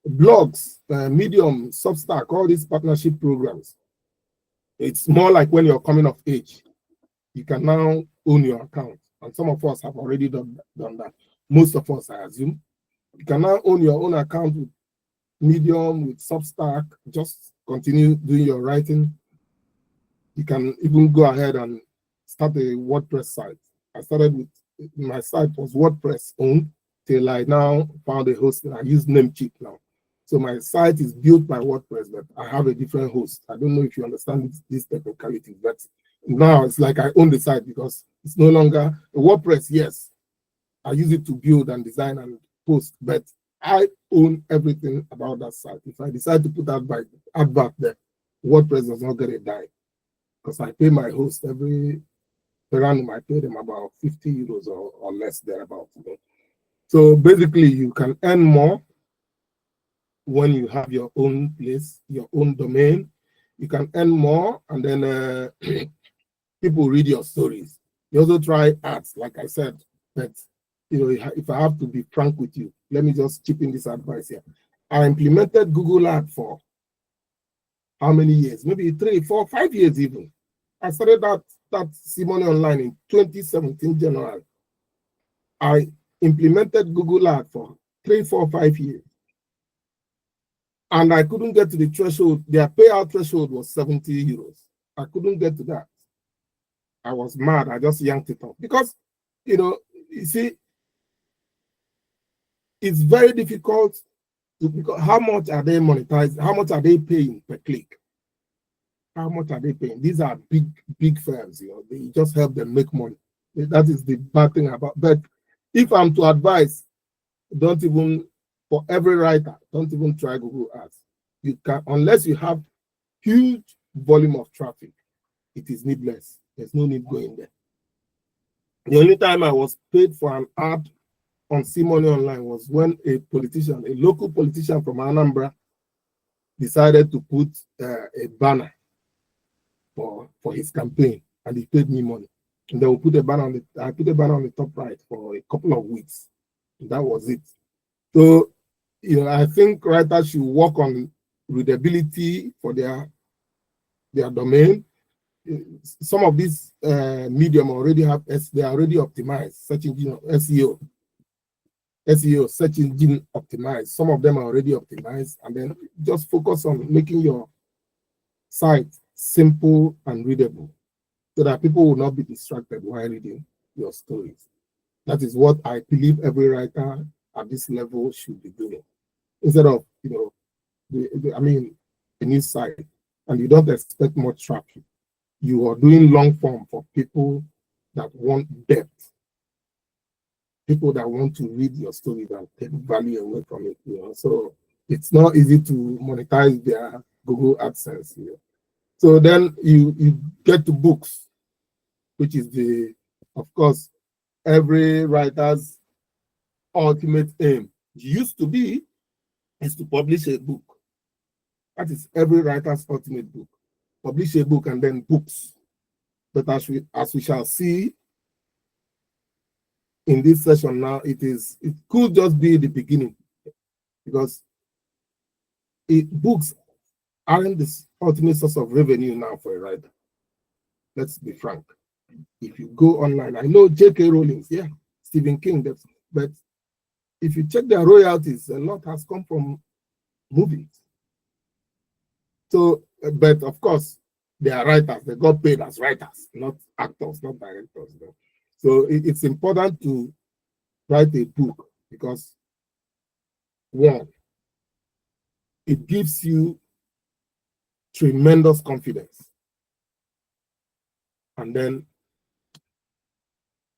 blogs, Medium, Substack, all these partnership programs, it's more like when you're coming of age. You can now own your account. And some of us have already done that. Most of us, I assume. You can now own your own account with Medium, with Substack, just continue doing your writing. You can even go ahead and start a WordPress site. I started with, my site was WordPress owned till I now found a host and I use Namecheap now. So my site is built by WordPress, but I have a different host. I don't know if you understand this technicality, but now it's like I own the site because it's no longer a WordPress. Yes, I use it to build and design and post, but I own everything about that site. If I decide to put advert there, WordPress does not get a dime because I pay my host every random. I pay them about 50 euros or less thereabout. So basically, you can earn more when you have your own place, your own domain. You can earn more, and then people read your stories. You also try ads, like I said. But if I have to be frank with you, let me just chip in this advice here. I implemented Google Ads for how many years? Maybe 3, 4, 5 years even. I started that cmonionline in 2017 January. I implemented Google Ads for 3, 4, 5 years. And I couldn't get to the threshold. Their payout threshold was 70 euros. I couldn't get to that. I was mad. I just yanked it off. Because, you see, it's very difficult because how much are they monetized? How much are they paying per click? How much are they paying? These are big firms, they just help them make money. That is the bad thing about. But if I'm to advise, don't even, for every writer, don't even try Google Ads. You can, unless you have huge volume of traffic, it is needless. There's no need going there. The only time I was paid for an ad on cmonionline was when a local politician from Anambra, decided to put a banner for his campaign, and he paid me money. And they will put a banner on I put a banner on the top right for a couple of weeks. And that was it. So, I think writers should work on readability for their domain. Some of these medium already they are already optimized, search engine SEO, search engine optimized. Some of them are already optimized, and then just focus on making your site simple and readable so that people will not be distracted while reading your stories. That is what I believe every writer at this level should be doing. Instead of, a new site, and you don't expect much traffic. You are doing long form for people that want depth, people that want to read your stories and take value away from it. So it's not easy to monetize their Google AdSense. So then you get to books, which is of course, every writer's ultimate aim used to be is to publish a book. That is every writer's ultimate book. Publish a book and then books. But as we shall see in this session now, it could just be the beginning, because books aren't the ultimate source of revenue now for a writer. Let's be frank. If you go online, I know J.K. Rowling, Stephen King, but if you check their royalties, a lot has come from movies. So, but of course, they are writers. They got paid as writers, not actors, not directors. So it's important to write a book because, one, it gives you tremendous confidence. And then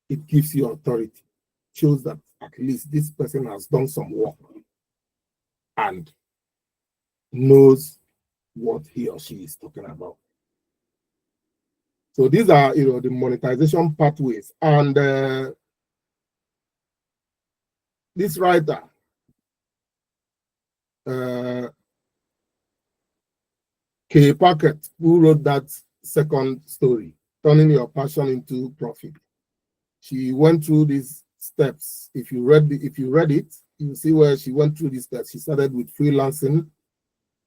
it gives you authority. Shows that at least this person has done some work and knows what he or she is talking about. So these are, the monetization pathways. And this writer, Kay Packett, who wrote that second story, Turning Your Passion into Profit, she went through these steps. If you read it, you see where she went through these steps. She started with freelancing.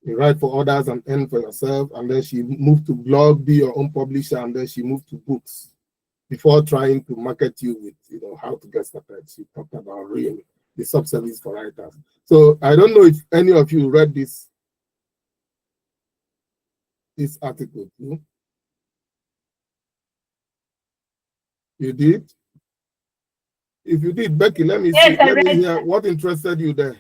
You write for others and earn for yourself, and then she moved to blog, be your own publisher, and then she moved to books before trying to market you with, how to get started. She talked about the sub-service for writers. So I don't know if any of you read this article. You did? If you did, Becky, let me Yes, see. I Let me read. hear what interested you there.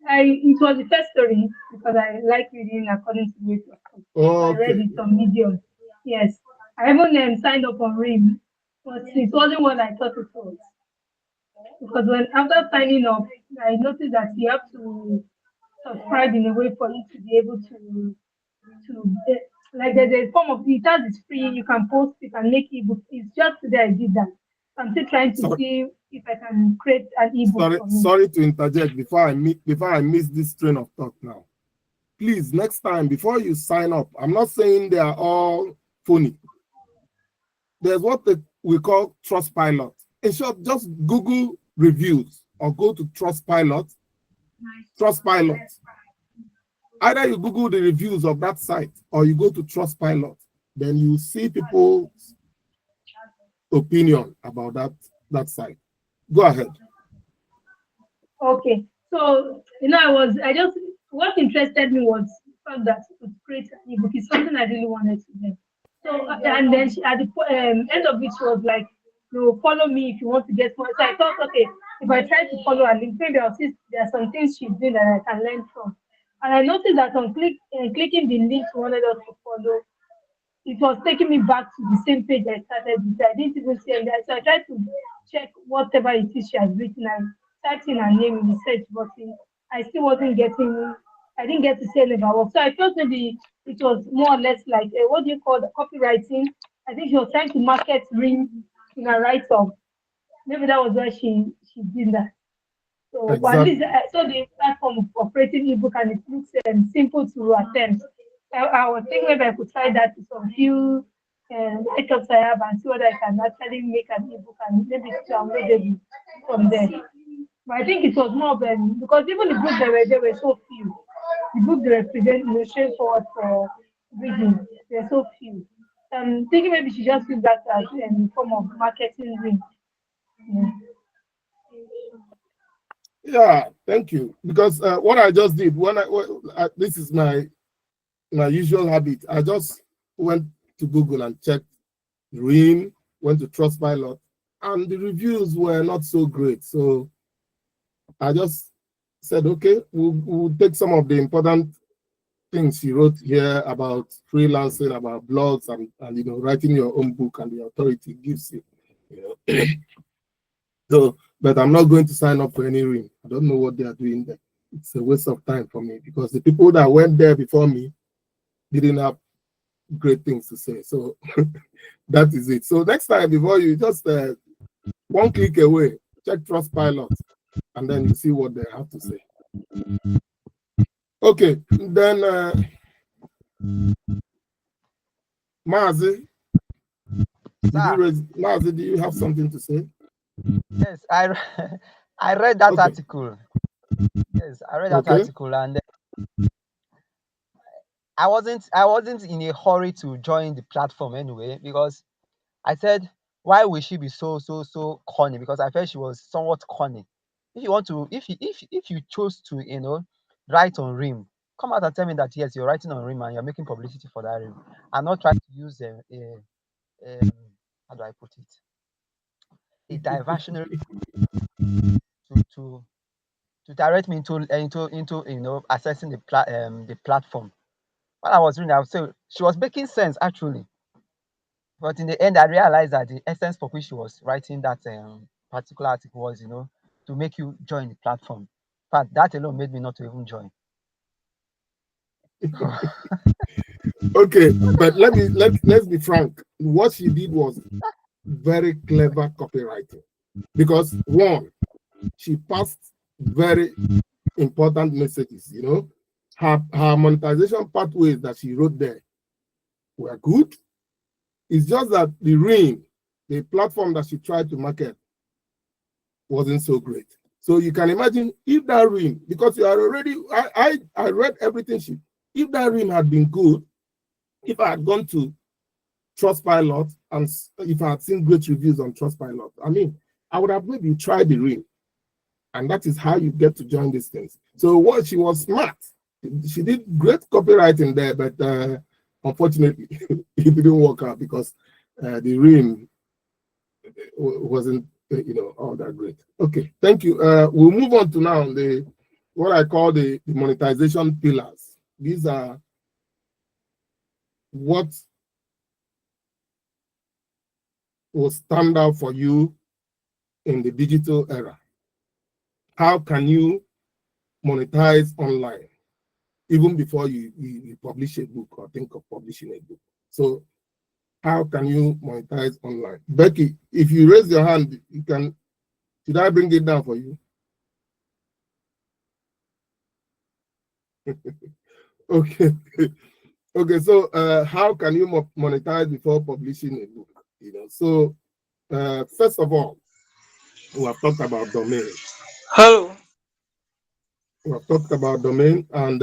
It was the first story because I like reading according to the so I read Okay. it on Medium. Yes, I even signed up on RIM, but it wasn't what I thought it was. Because when after signing up, I noticed that you have to subscribe in a way for you to be able to like there's a form of it has it's free. You can post, you can make ebooks. It's just today I did that. I'm still trying to see if I can create an ebook for me. Sorry to interject before I miss this train of thought now. Please, next time before you sign up, I'm not saying they are all phony. There's what we call Trustpilot. In short, just Google reviews or go to Trustpilot. Either you Google the reviews of that site or you go to Trustpilot, then you see people's opinion about that site. Go ahead. Okay, so what interested me was the fact that to create an ebook is something I really wanted to do. So and then at the end of it, she was like, "You follow me if you want to get more." So I thought, okay, if I try to follow her link, maybe I'll see there are some things she's doing that I can learn from. And I noticed that on clicking the link she wanted us to follow, it was taking me back to the same page I started with. I didn't even see any. So I tried to check whatever it is she has written and typed in her name in the search button. I still wasn't getting, I didn't get to see any of her work. So I felt maybe it was more or less like, what do you call the copywriting? I think she was trying to market RIM in her write up. Maybe that was why she did that. So, but at least Exactly. I saw the platform of operating ebook and it looks simple to attempt. I was thinking maybe I could try that with some few write-ups I have and see whether I can actually make an ebook and maybe download it from there. But I think it was more of because even the books there were so few. The books they represent straightforward for reading. They're so few. I'm thinking maybe she just use that as a form of marketing ring. Yeah. Yeah, thank you. Because what I just did this is my usual habit. I just went to Google and checked RIM, went to Trustpilot, and the reviews were not so great. So I just said, okay, we'll take some of the important things she wrote here about freelancing, about blogs, and writing your own book and the authority gives you. So, but I'm not going to sign up for any RIM. I don't know what they are doing there. It's a waste of time for me because the people that went there before me didn't have great things to say. So that is it. So next time, before you just one click away, check Trustpilot, and then you see what they have to say. Okay, then Mazi, Mazi, do you have something to say? Yes, I read that Okay. article. Yes, I read that Okay. article, and I wasn't in a hurry to join the platform anyway, because I said, why will she be so corny? Because I felt she was somewhat corny. If you want to, if you chose to, write on RIM, come out and tell me that yes, you're writing on RIM and you're making publicity for that RIM, and not try to use how do I put it, a diversionary to direct me into assessing the platform. When I was reading, I would say she was making sense actually. But in the end, I realized that the essence for which she was writing that particular article was, to make you join the platform. In fact, that alone made me not to even join. Okay, but let's be frank. What she did was very clever copywriting because one, she passed very important messages. Her monetization pathways that she wrote there were good. It's just that the RIM, the platform that she tried to market, wasn't so great. So you can imagine if that RIM, because you are already, I read everything if that RIM had been good, if I had gone to Trustpilot and if I had seen great reviews on Trustpilot, I mean, I would have maybe tried the RIM. And that is how you get to join these things. So what she was smart. She did great copywriting there, but unfortunately, it didn't work out because the rim wasn't, all that great. Okay, thank you. We'll move on to now what I call the monetization pillars. These are what will stand out for you in the digital era. How can you monetize online even before you publish a book or think of publishing a book? So how can you monetize online? Becky, if you raise your hand, you can. Should I bring it down for you? Okay. Okay, so how can you monetize before publishing a book? So first of all, we have talked about domain. Hello. We have talked about domain, and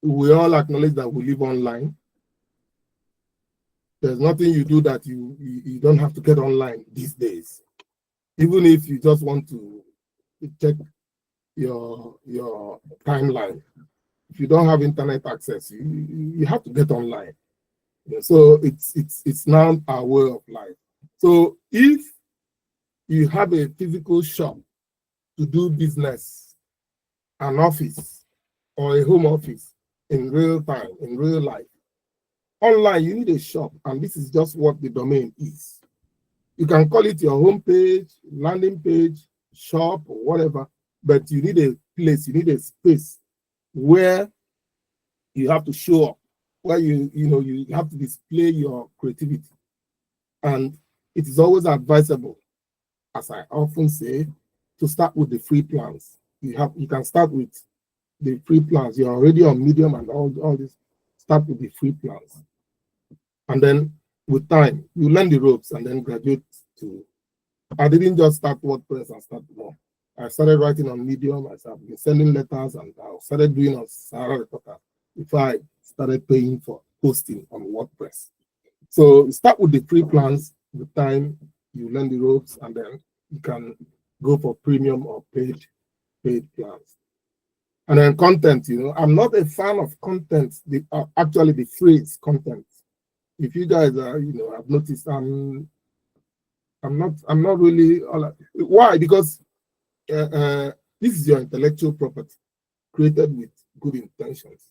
we all acknowledge that we live online. There's nothing you do that you don't have to get online these days. Even if you just want to check your timeline, if you don't have internet access, you have to get online. So it's now our way of life. So if you have a physical shop to do business, an office or a home office in real time, in real life, online you need a shop, and this is just what the domain is. You can call it your home page, landing page, shop, or whatever, but you need a place, you need a space where you have to show up, where you have to display your creativity. And it is always advisable, as I often say, to start with the free plans. You can start with the free plans. You're already on Medium and all this. Start with the free plans. And then with time, you learn the ropes and then graduate to. I didn't just start WordPress and start more. I started writing on Medium. I started been sending letters, and I started doing on Sahara Reporter before I started paying for hosting on WordPress. So start with the free plans. With time, you learn the ropes, and then you can go for premium or paid plans. And then content, I'm not a fan of content. Actually, the phrase content. If you guys are, I've noticed I'm not really. Why? Because this is your intellectual property created with good intentions.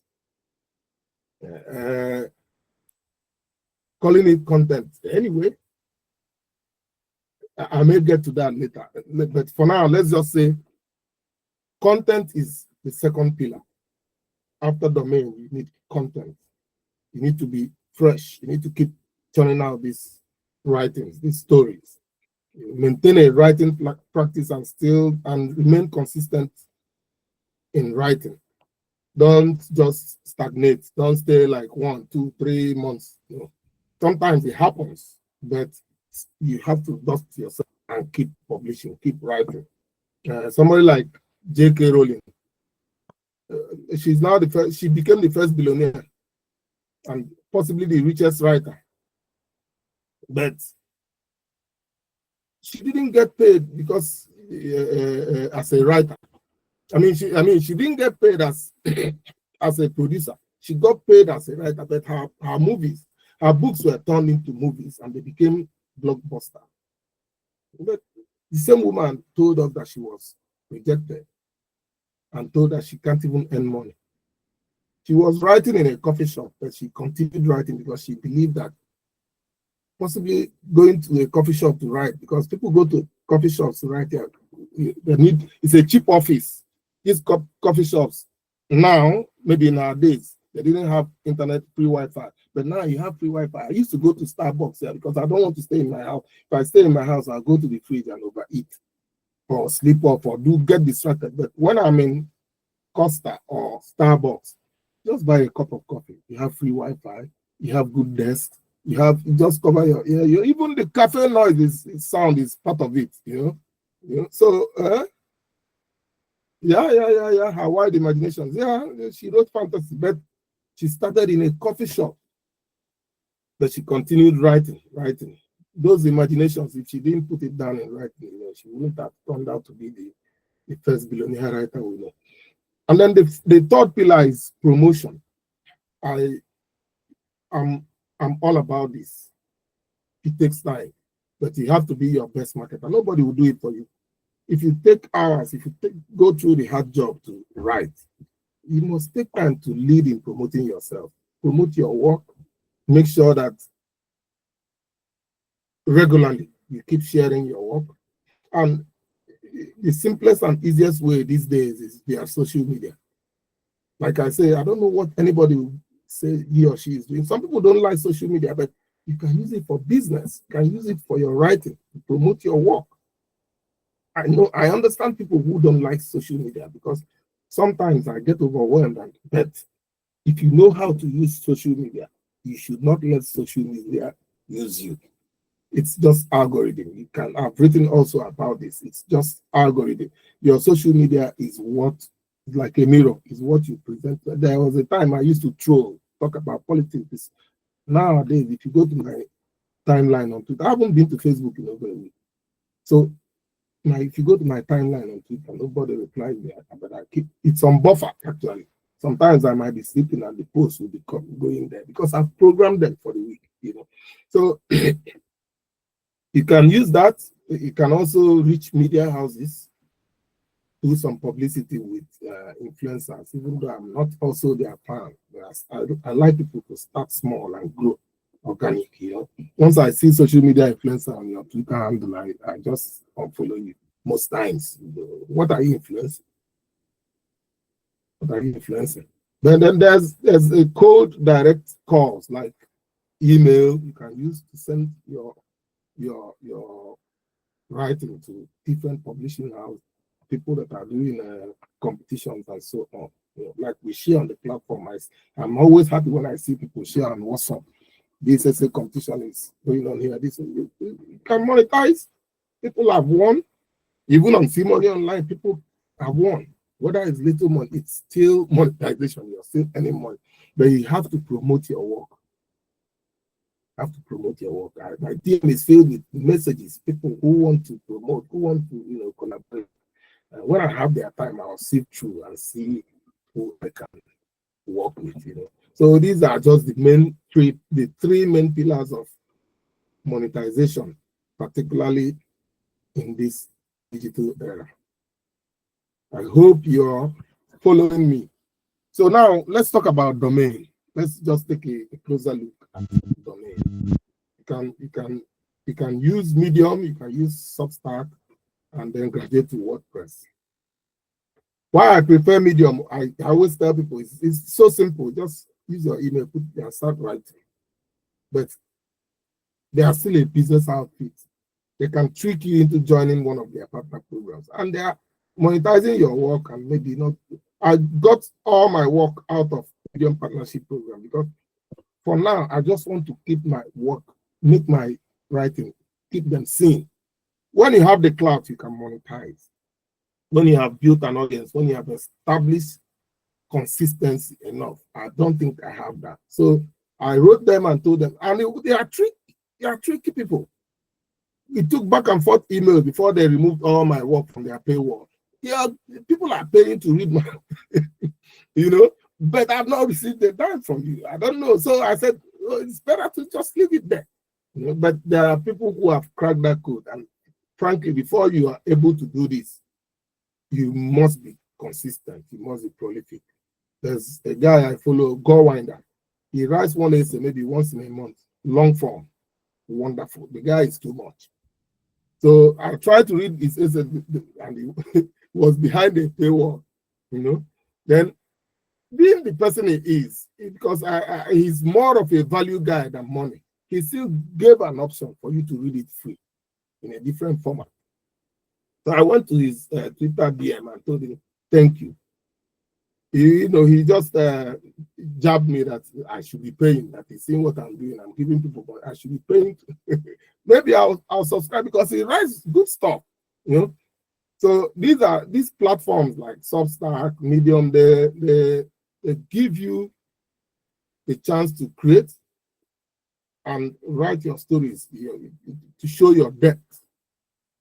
Calling it content anyway. I may get to that later, but for now, let's just say content is the second pillar. After domain, you need content. You need to be fresh. You need to keep turning out these writings, these stories. Maintain a writing practice and remain consistent in writing. Don't just stagnate. Don't stay like 1, 2, 3 months. Sometimes it happens, but you have to dust yourself and keep publishing, keep writing. Somebody like J.K. Rowling, she's now the first. She became the first billionaire and possibly the richest writer, but she didn't get paid because as a writer. I mean, she didn't get paid as as a producer. She got paid as a writer, but her books were turned into movies and they became blockbuster. But the same woman told us that she was rejected and told that she can't even earn money. She was writing in a coffee shop, but she continued writing because she believed that possibly going to a coffee shop to write, because people go to coffee shops to write there. It's a cheap office. These coffee shops now, maybe nowadays, they didn't have internet, free Wi-Fi, but now you have free Wi-Fi. I used to go to Starbucks here because I don't want to stay in my house. If I stay in my house, I'll go to the fridge and overeat or sleep off or get distracted. But when I'm in Costa or Starbucks, just buy a cup of coffee. You have free Wi-Fi. You have good desk. You just cover your ear. Even the cafe noise sound is part of it. So her wide imaginations. Yeah, she wrote fantasy, but she started in a coffee shop. But she continued writing. those imaginations, if she didn't put it down in writing, you know, she wouldn't have turned out to be the first billionaire writer we know. And then the third pillar is promotion. I'm all about this. It takes time, but you have to be your best marketer. Nobody will do it for you. If you take hours, if you go through the hard job to write, you must take time to lead in promoting yourself. Promote your work. Make sure that regularly you keep sharing your work. And the simplest and easiest way these days is via social media. Like I say, I don't know what anybody will say he or she is doing. Some people don't like social media, but you can use it for business. You can use it for your writing, to promote your work. I understand people who don't like social media because sometimes I get overwhelmed. But if you know how to use social media, you should not let social media use you. It's just algorithm. I've written also about this. It's just algorithm. Your social media is like a mirror, is what you present. There was a time I used to talk about politics. Nowadays, if you go to my timeline on Twitter, I haven't been to Facebook in over a week. So if you go to my timeline on Twitter, nobody replies me, but it's on buffer actually. Sometimes I might be sleeping and the post will be going there because I've programmed them for the week, you know. So you can use that. You can also reach media houses, do some publicity with influencers, even though I'm not also their fan. I like people to start small and grow organic, you know. Once I see social media influencer on your Twitter handle, I just unfollow you most times. What are you influencing? What are you influencing? But then there's a cold direct calls like email you can use to send your writing to different publishing houses, people that are doing competitions and so on. You know, like we share on the platform. I'm always happy when I see people share on WhatsApp. This is a competition is going on here. This you can monetize. People have won. Even on cmonionline, people have won. Whether it's little money, it's still monetization. You're still earning money. But you have to promote your work. Have to promote your work. My team is filled with messages, people who want to promote, who want to collaborate. When I have their time, I'll sift through and see who I can work with. So these are just the three main pillars of monetization, particularly in this digital era. I hope you're following me. So now let's talk about domain. Let's just take a closer look at domain. You can use Medium, you can use Substack, and then graduate to WordPress. Why I prefer Medium, I always tell people it's so simple. Just use your email, put it there, and start writing. But they are still a business outfit. They can trick you into joining one of their partner programs, and they are monetizing your work and maybe not. I got all my work out of Medium Partnership Program because for now, I just want to keep my work, make my writing, keep them seen. When you have the clout, you can monetize. When you have built an audience, when you have established consistency enough, I don't think I have that. So I wrote them and told them, and they are tricky people. We took back and forth emails before they removed all my work from their paywall. Yeah, people are paying to read my, but I've not received the dime from you. I don't know. So I said, it's better to just leave it there. But there are people who have cracked that code. And frankly, before you are able to do this, you must be consistent. You must be prolific. There's a guy I follow, Gorewinder. He writes one essay maybe once in a month, long form. Wonderful. The guy is too much. So I tried to read his essay, and he was behind the paywall, Then, being the person he is, because he's more of a value guy than money, he still gave an option for you to read it free in a different format. So I went to his Twitter DM and told him, thank you. He just jabbed me that I should be paying, that he's seeing what I'm doing. I'm giving people, but I should be paying. Maybe I'll subscribe because he writes good stuff, So these platforms like Substack, Medium, they give you the chance to create and write your stories. to show your depth,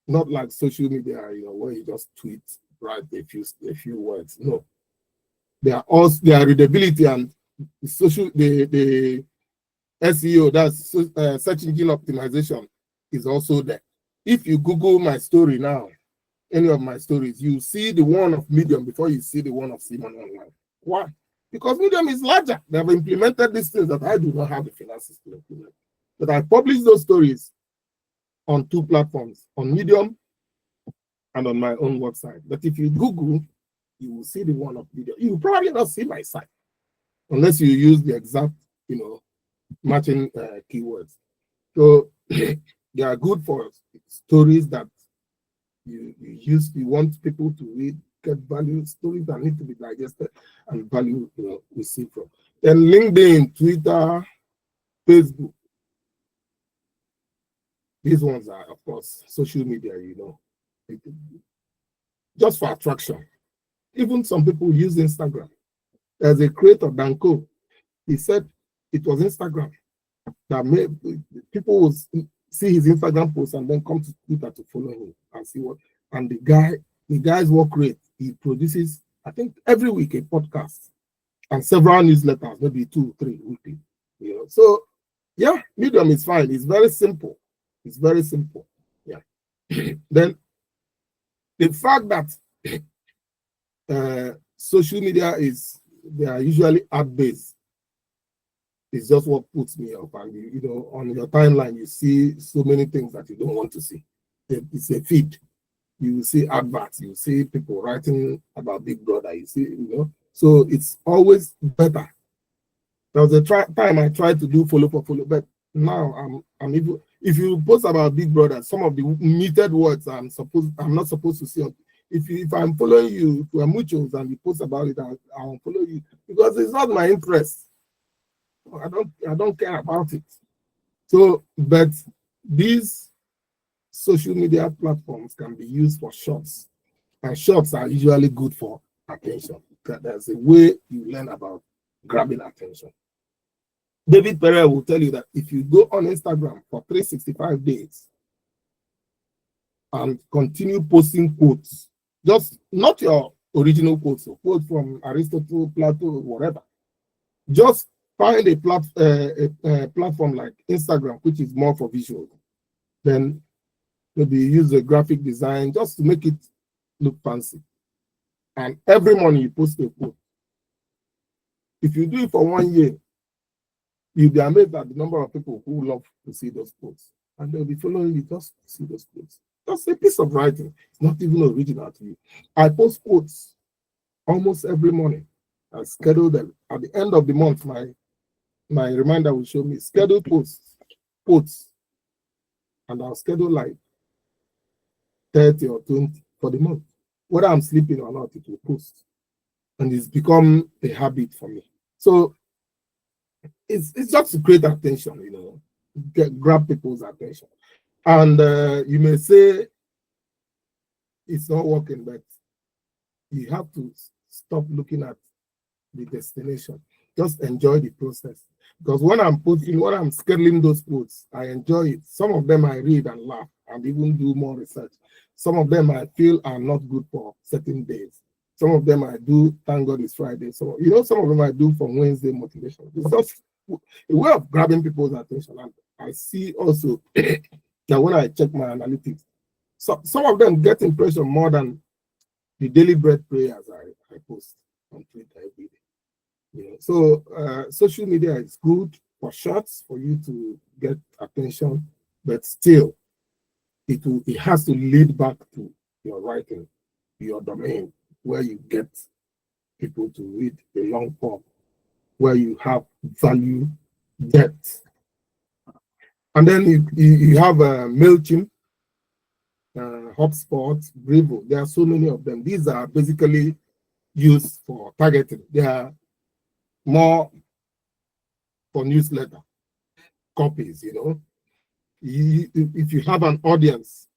not like social media, where you just tweet, write a few words. No, their readability and the SEO, that's search engine optimization, is also there. If you Google my story now, any of my stories, you see the one of Medium before you see the one of cmonionline. Why? Because Medium is larger. They have implemented these things that I do not have the finances to implement. But I publish those stories on 2 platforms, on Medium and on my own website. But if you Google, you will see the one of Medium. You will probably not see my site unless you use the exact, matching keywords. So they are good for stories that you want people to read, get value, stories that need to be digested and value received from. Then LinkedIn, Twitter, Facebook. These ones are, of course, social media, just for attraction. Even some people use Instagram. There's a creator, Danko. He said it was Instagram that made people will see his Instagram post and then come to Twitter to follow him and see what. And the guy's work rate, he produces, I think, every week a podcast and several newsletters, maybe 2 or 3 weekly. So yeah, Medium is fine. It's very simple. It's very simple. Yeah. Then the fact that social media they are usually ad-based is just what puts me off. And on your timeline, you see so many things that you don't want to see. It's a feed. You see adverts, you see people writing about Big Brother, you see, so it's always better. There was a time I tried to do follow for follow, but now I'm even, if you post about Big Brother, some of the metered words I'm not supposed to see. If I'm following you, if we're mutuals and you post about it, I won't follow you because it's not my interest. I don't care about it. So, but these social media platforms can be used for shorts, and shorts are usually good for attention. There's a way you learn about grabbing attention. David Pereira will tell you that if you go on Instagram for 365 days and continue posting quotes, just not your original quotes, so quotes from Aristotle, Plato, whatever, just find a platform like Instagram, which is more for visual. Then maybe use a graphic design just to make it look fancy. And every morning you post a quote. If you do it for 1 year, you'll be amazed at the number of people who love to see those quotes. And they'll be following you just to see those quotes. Just a piece of writing. It's not even original to you. I post quotes almost every morning. I schedule them. At the end of the month, my reminder will show me scheduled quotes. And I'll schedule like 30 or 20 for the month. Whether I'm sleeping or not, it will post. And it's become a habit for me. So it's just to create attention, grab people's attention. And you may say it's not working, but you have to stop looking at the destination. Just enjoy the process. Because when I'm scheduling those quotes, I enjoy it. Some of them I read and laugh and even do more research. Some of them I feel are not good for certain days. Some of them I do, thank God it's Friday. So, some of them I do from Wednesday motivation. It's just a way of grabbing people's attention. And I see also that when I check my analytics, some of them get impression more than the daily bread prayers I post on Twitter every day. So social media is good for shorts for you to get attention, but still it has to lead back to your writing, your domain, where you get people to read a long form, where you have value, depth. And then you have MailChimp, HubSpot, Brevo. There are so many of them. These are basically used for targeting. They are more for newsletter copies, If you have an audience,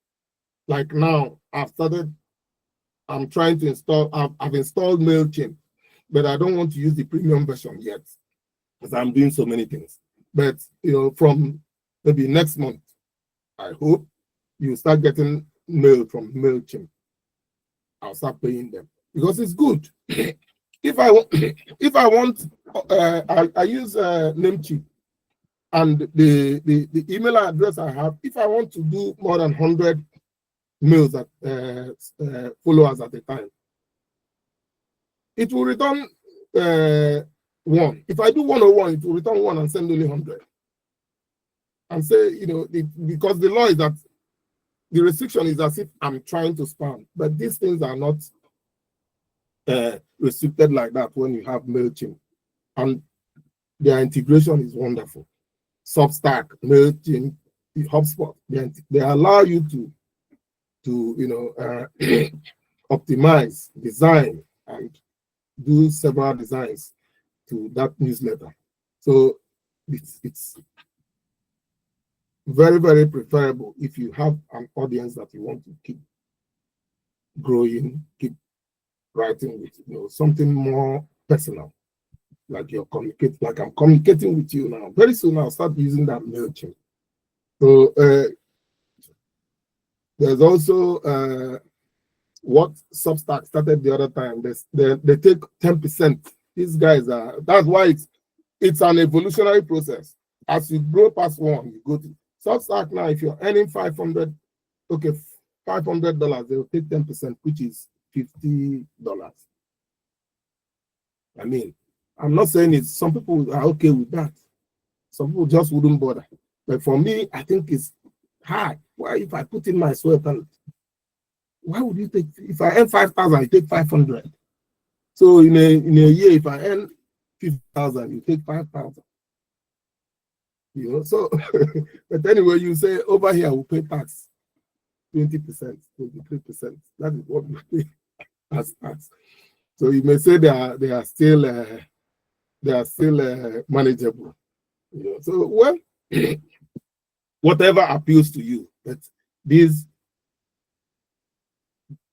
like now, I'm trying to install, I've installed MailChimp, but I don't want to use the premium version yet because I'm doing so many things. But, from maybe next month, I hope you start getting mail from MailChimp. I'll start paying them because it's good. If I want, I use Namecheap, and the email address I have. If I want to do more than 100 mails at followers at a time, it will return 1. If I do 101, it will return 1 and send only 100. And say, because the law is that the restriction is as if I'm trying to spam, but these things are not restricted like that when you have MailChimp, and their integration is wonderful. Substack, MailChimp, HubSpot, they allow you to optimize, design, and do several designs to that newsletter. So it's very, very preferable if you have an audience that you want to keep growing, keep writing with, something more personal, like I'm communicating with you now. Very soon I'll start using that MailChimp. So there's also what Substack started the other time. They take 10%. These guys that's why it's an evolutionary process. As you grow past 1, you go to Substack now. If you're earning $500, they'll take 10%, which is $50. I mean, I'm not saying some people are okay with that. Some people just wouldn't bother. But for me, I think it's hard. Why, if I put in my sweat, and why would you take, if I earn 5,000, you take 500? So in a year, if I earn 50,000, you take 5,000. So, but anyway, you say over here we pay tax 20%, 23%. That is what we pay as tax. So you may say they are still manageable. So well, whatever appeals to you, but these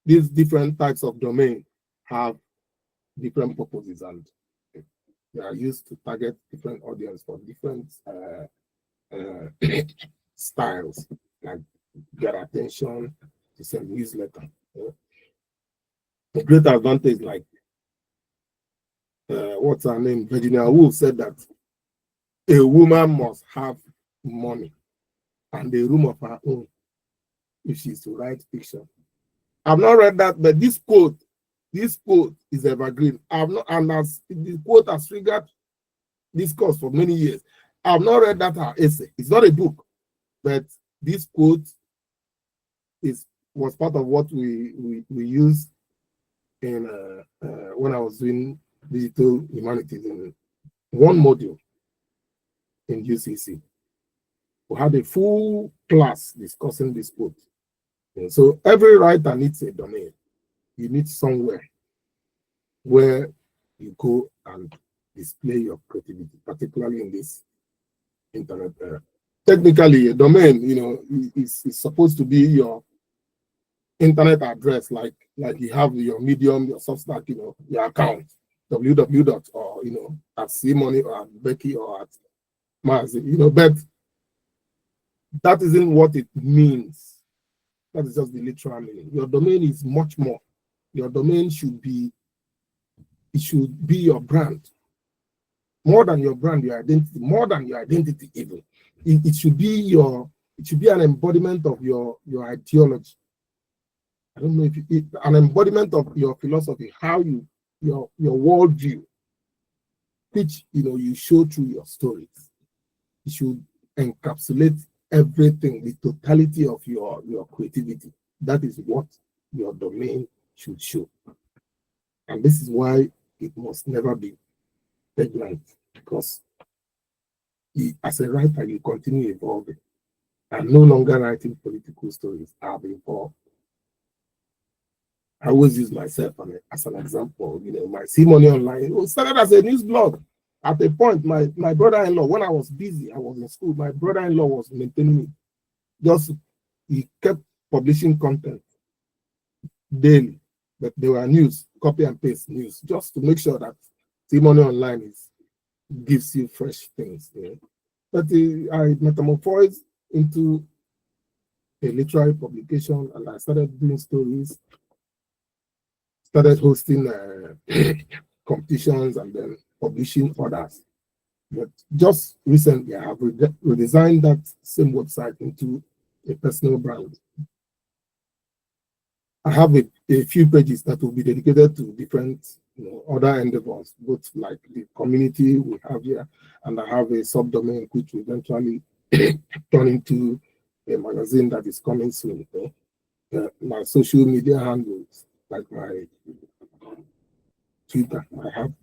different types of domain have different purposes, and they are used to target different audience for different styles, like get attention, to send newsletter. The great advantage, like what's her name, Virginia Woolf said that a woman must have money and a room of her own if she's to write fiction. I've not read that, but this quote is evergreen. The quote has triggered discourse for many years. I've not read that her essay. It's not a book, but this quote was part of what we used in when I was doing digital humanities in one module in UCC. We had a full class discussing this quote. And so every writer needs a domain. You need somewhere where you go and display your creativity, particularly in this internet era. Technically, a domain, is supposed to be your internet address, like you have your Medium, your Substack, your account, www. or at cmoney or at Becky or at Mars, but that isn't what it means. That is just the literal meaning. Your domain is much more. Your domain should be your brand. More than your brand, your identity, more than your identity even. It should be an embodiment of your ideology. I don't know if an embodiment of your philosophy, how your worldview, which you show through your stories. It should encapsulate everything, the totality of your creativity. That is what your domain should show. And this is why it must never be stagnant, because as a writer, you continue evolving. I'm no longer writing political stories. I've evolved. I always use myself as an example. My cmonionline started as a news blog. At a point, my brother-in-law, when I was busy, I was in school, my brother-in-law was maintaining it. He kept publishing content daily, but there were news, copy and paste news, just to make sure that cmonionline gives you fresh things. But I metamorphosed into a literary publication, and I started doing stories, started hosting competitions, and then publishing others. But just recently, I have redesigned that same website into a personal brand. I have a few pages that will be dedicated to different other endeavors, both like the community we have here, and I have a subdomain which will eventually turn into a magazine that is coming soon. My social media handles, like my Twitter, I have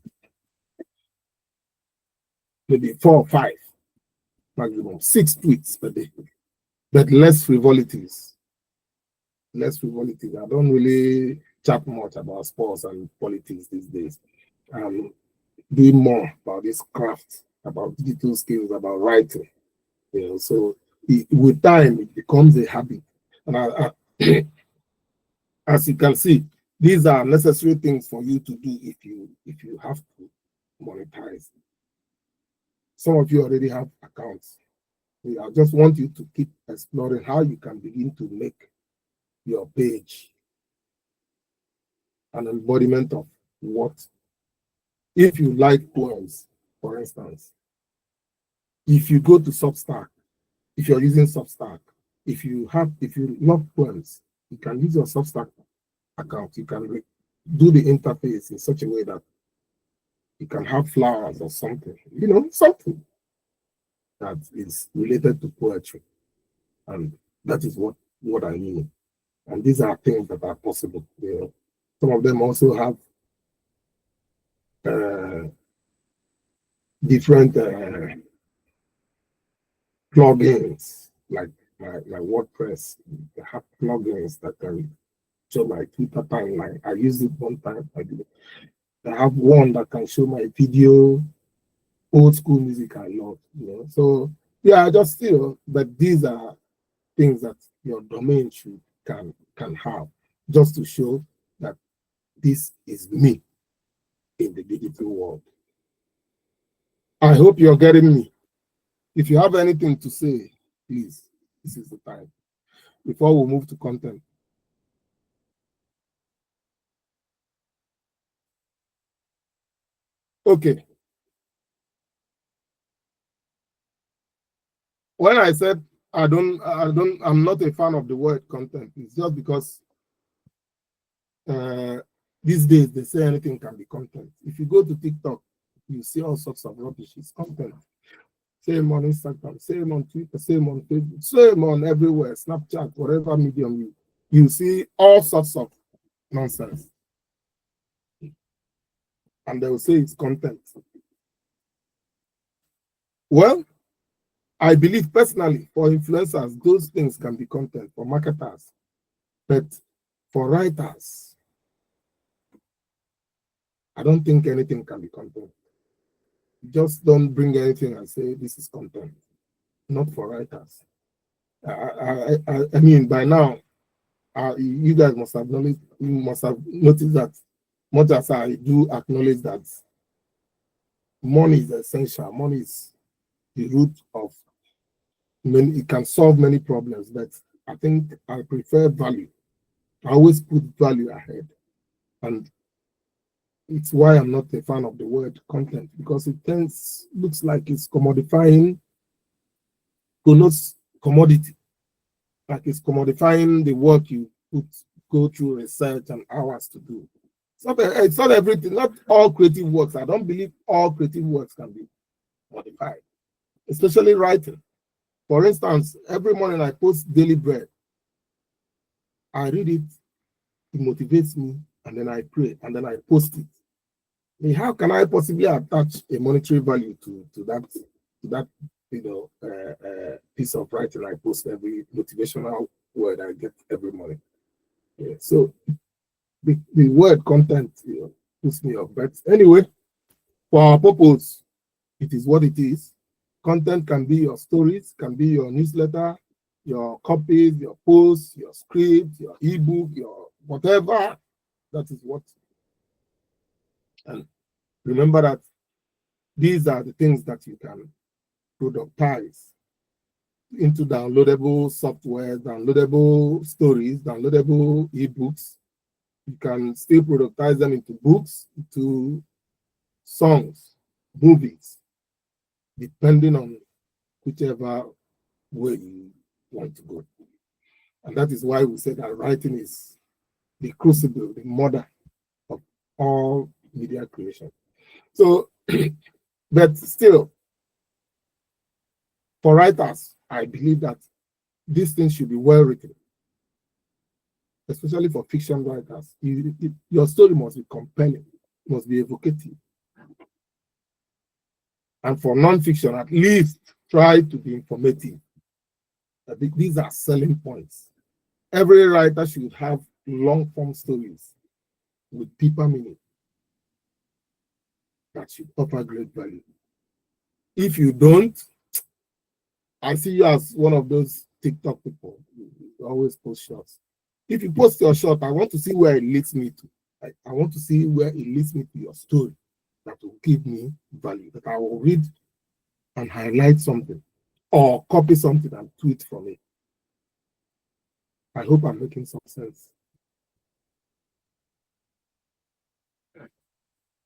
maybe 4 or 5, maximum 6 tweets per day, but less frivolities. Less frivolities. I don't really chat much about sports and politics these days. Doing more about this craft, about digital skills, about writing. So with time it becomes a habit. And as you can see, these are necessary things for you to do if you have to monetize. Some of you already have accounts. I just want you to keep exploring how you can begin to make your page an embodiment of what. If you like poems, for instance, if you go to Substack, if you're using Substack, if you love poems, you can use your Substack account. You can do the interface in such a way that you can have flowers or something, something that is related to poetry. And that is what I mean. And these are things that are possible. Some of them also have different plugins, like my WordPress. They have plugins that can show my Twitter timeline. I used it one time. I have one that can show my video, old school music I love. So yeah, I just feel that these are things that your domain can have, just to show that this is me in the digital world. I hope you're getting me. If you have anything to say, please, this is the time. Before we move to content. Okay. When I said I'm not a fan of the word content, it's just because these days they say anything can be content. If you go to TikTok, you see all sorts of rubbish. It's content. Same on Instagram, same on Twitter, same on Facebook, same on everywhere, Snapchat, whatever medium you see all sorts of nonsense. And they will say it's content. Well, I believe personally for influencers, those things can be content for marketers. But for writers, I don't think anything can be content. Just don't bring anything and say this is content. Not for writers. I mean, by now, you guys must have noticed that much as I do acknowledge that money is essential. Money is the root of many. It can solve many problems, but I think I prefer value. I always put value ahead, and it's why I'm not a fan of the word content, because it looks like it's commodifying, connotes commodity, like it's commodifying the work you go through research and hours to do. It's not everything, not all creative works. I don't believe all creative works can be modified, especially writing. For instance, every morning I post Daily Bread. I read it, it motivates me, and then I pray, and then I post it. I mean, how can I possibly attach a monetary value to that piece of writing I post, every motivational word I get every morning? Yeah, so the word content puts me off. But anyway, for our purpose, it is what it is. Content can be your stories, can be your newsletter, your copies, your posts, your script, your ebook, your whatever. That is what. And remember that these are the things that you can productize. into downloadable software, downloadable stories, downloadable ebooks. You can still productize them into books, into songs, movies, depending on whichever way you want to go. And that is why we say that writing is the crucible, the mother of all media creation. So, but still, for writers, I believe that these things should be well written, especially for fiction writers. Your story must be compelling, must be evocative. And for non-fiction, at least try to be informative. I think these are selling points. Every writer should have long-form stories with deeper meaning that should offer great value. If you don't, I see you as one of those TikTok people who always post shorts. If you post your short, I want to see where it leads me to. I want to see where it leads me to your story that will give me value, that I will read and highlight something or copy something and tweet from it. I hope I'm making some sense.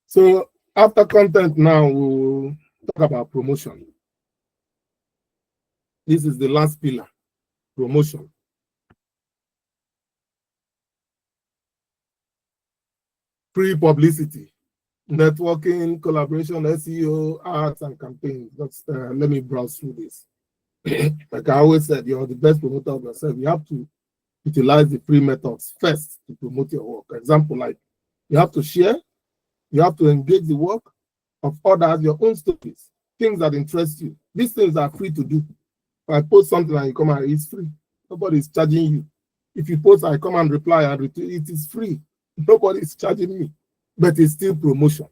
So after content now, we'll talk about promotion. This is the last pillar, promotion. Free publicity, networking, collaboration, SEO, ads, and campaigns. Let me browse through this. Like I always said, you're the best promoter of yourself. You have to utilize the free methods first to promote your work. Example, like you have to share, you have to engage the work of others, your own stories, things that interest you. These things are free to do. If I post something and you come and it's free. Nobody is charging you. If you post, I come and reply and retweet, it is free. Nobody is charging me, but it's still promotion.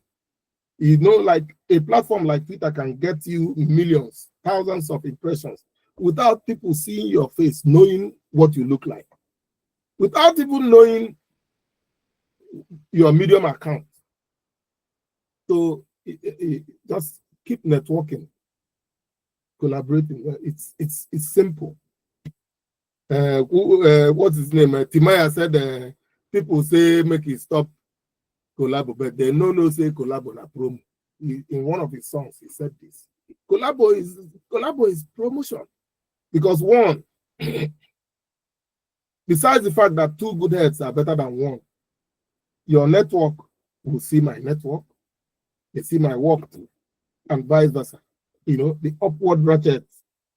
You know, like a platform like Twitter can get you millions, thousands of impressions without people seeing your face, knowing what you look like, without even knowing your Medium account. So just keep networking, collaborating. It's simple. What's his name? Timaya said people say make it stop collabo, but they no say collabo na promo. In one of his songs, he said this. Collabo is promotion. Because one, besides the fact that two good heads are better than one, your network will see my network, they see my work too, and vice versa. You know, the upward ratchet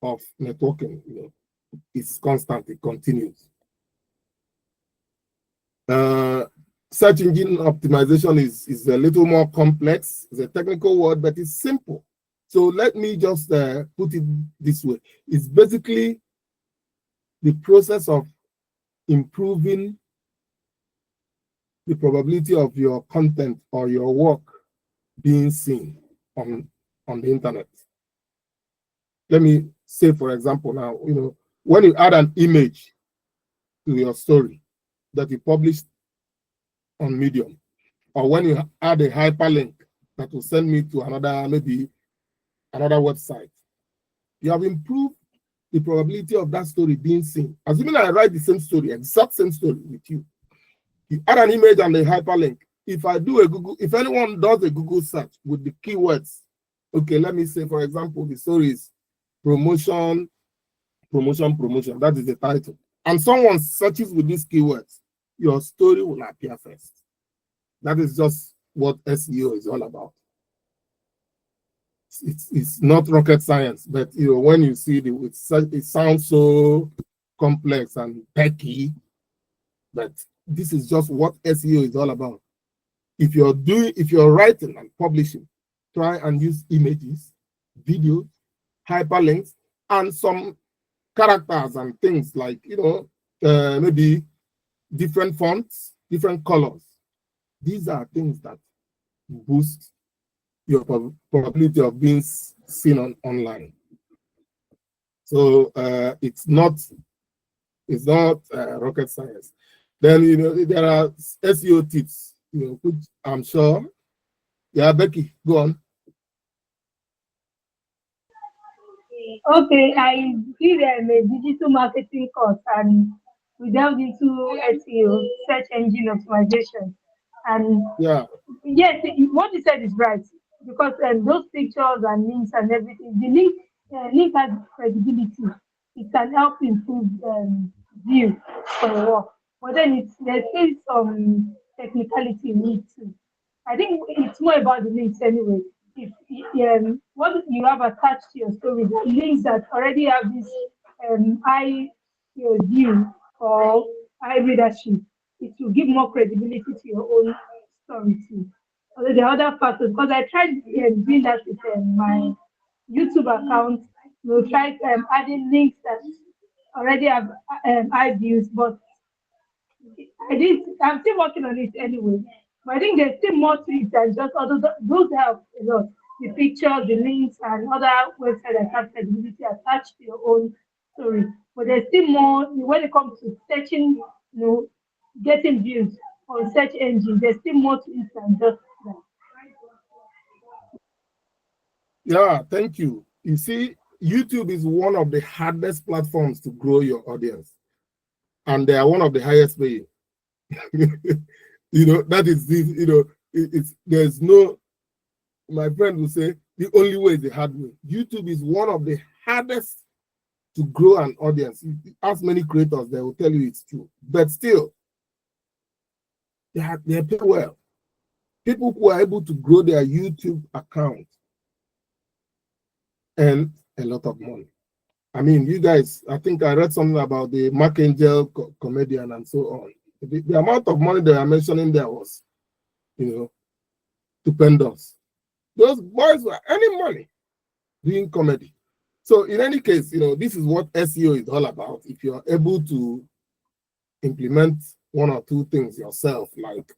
of networking, you know, is constant, it continues. Search engine optimization is a little more complex. It's a technical word, but it's simple. So let me just put it this way. It's basically the process of improving the probability of your content or your work being seen on the internet. Let me say, for example, now, you know, when you add an image to your story that you published on Medium, or when you add a hyperlink that will send me to maybe another website, you have improved the probability of that story being seen. Assuming I write the same story, exact same story with you, you add an image and a hyperlink. If anyone does a Google search with the keywords, okay, let me say, for example, the story is promotion. That is the title. And someone searches with these keywords, your story will appear first. That is just what SEO is all about. It's not rocket science, but you know, when you see it sounds so complex and techy, but this is just what SEO is all about. If you're writing and publishing, try and use images, videos, hyperlinks, and some characters and things like, you know, maybe different fonts, different colors. These are things that boost your probability of being seen online. So it's not rocket science. Then, you know, there are SEO tips, you know, which I'm sure. Yeah, Becky, go on. Okay, I did a digital marketing course and we delved into SEO, search engine optimization. And Yeah, yes, what you said is right because those pictures and links and everything, the link has credibility. It can help improve view for your work, but then there's still some technicality in it too. I think it's more about the links anyway. If what you have attached to your story, the links that already have this high view or high readership, it will give more credibility to your own story too. Although the other factors, because I tried doing that with my YouTube account, we'll try adding links that already have high views, but I'm still working on it anyway. But I think there's still more to it than just other those help a lot. The pictures, the links, and other websites that have credibility attached to your own story. But there's still more when it comes to searching, getting views on search engine. There's still more to it than just that. yeah, thank you. You see, YouTube is one of the hardest platforms to grow your audience, and they are one of the highest paying. That is this, it's there's no, my friend will say the only way is the hard way. YouTube is one of the hardest to grow an audience. Ask many creators, they will tell you it's true. But still, they pay well. People who are able to grow their YouTube account earn a lot of money. I mean, you guys, I think I read something about the Mark Angel comedian and so on. The amount of money they are mentioning there was, stupendous. Those boys were earning money doing comedy. So in any case, this is what SEO is all about. If you're able to implement one or two things yourself, like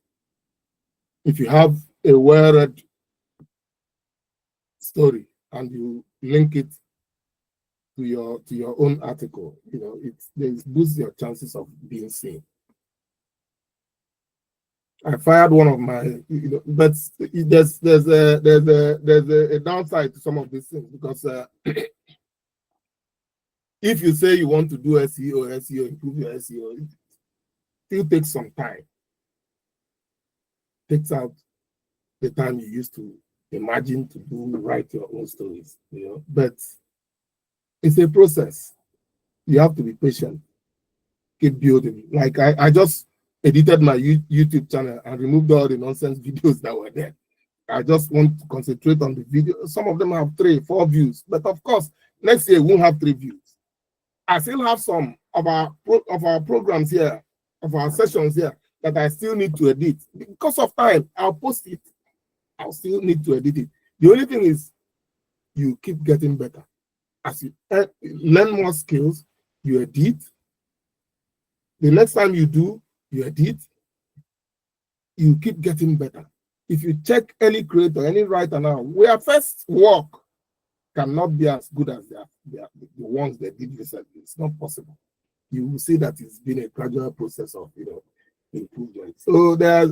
if you have a well-read story and you link it to your own article, it boosts your chances of being seen. I fired one of my, but there's a downside to some of these things because if you say you want to do SEO, improve your SEO, it still takes some time. Takes out the time you used to imagine to write your own stories, But it's a process. You have to be patient. Keep building. Like I just edited my YouTube channel and removed all the nonsense videos that were there. I just want to concentrate on the video. Some of them have 3, 4 views, but of course, next year we won't have 3 views. I still have some of our programs here, of our sessions here, that I still need to edit. Because of time, I'll post it. I'll still need to edit it. The only thing is, you keep getting better. As you learn more skills, you edit. The next time you do, you edit. You keep getting better. If you check any creator, any writer now, their first work cannot be as good as the ones they did recently. It's not possible. You will see that it's been a gradual process of improvement. So there's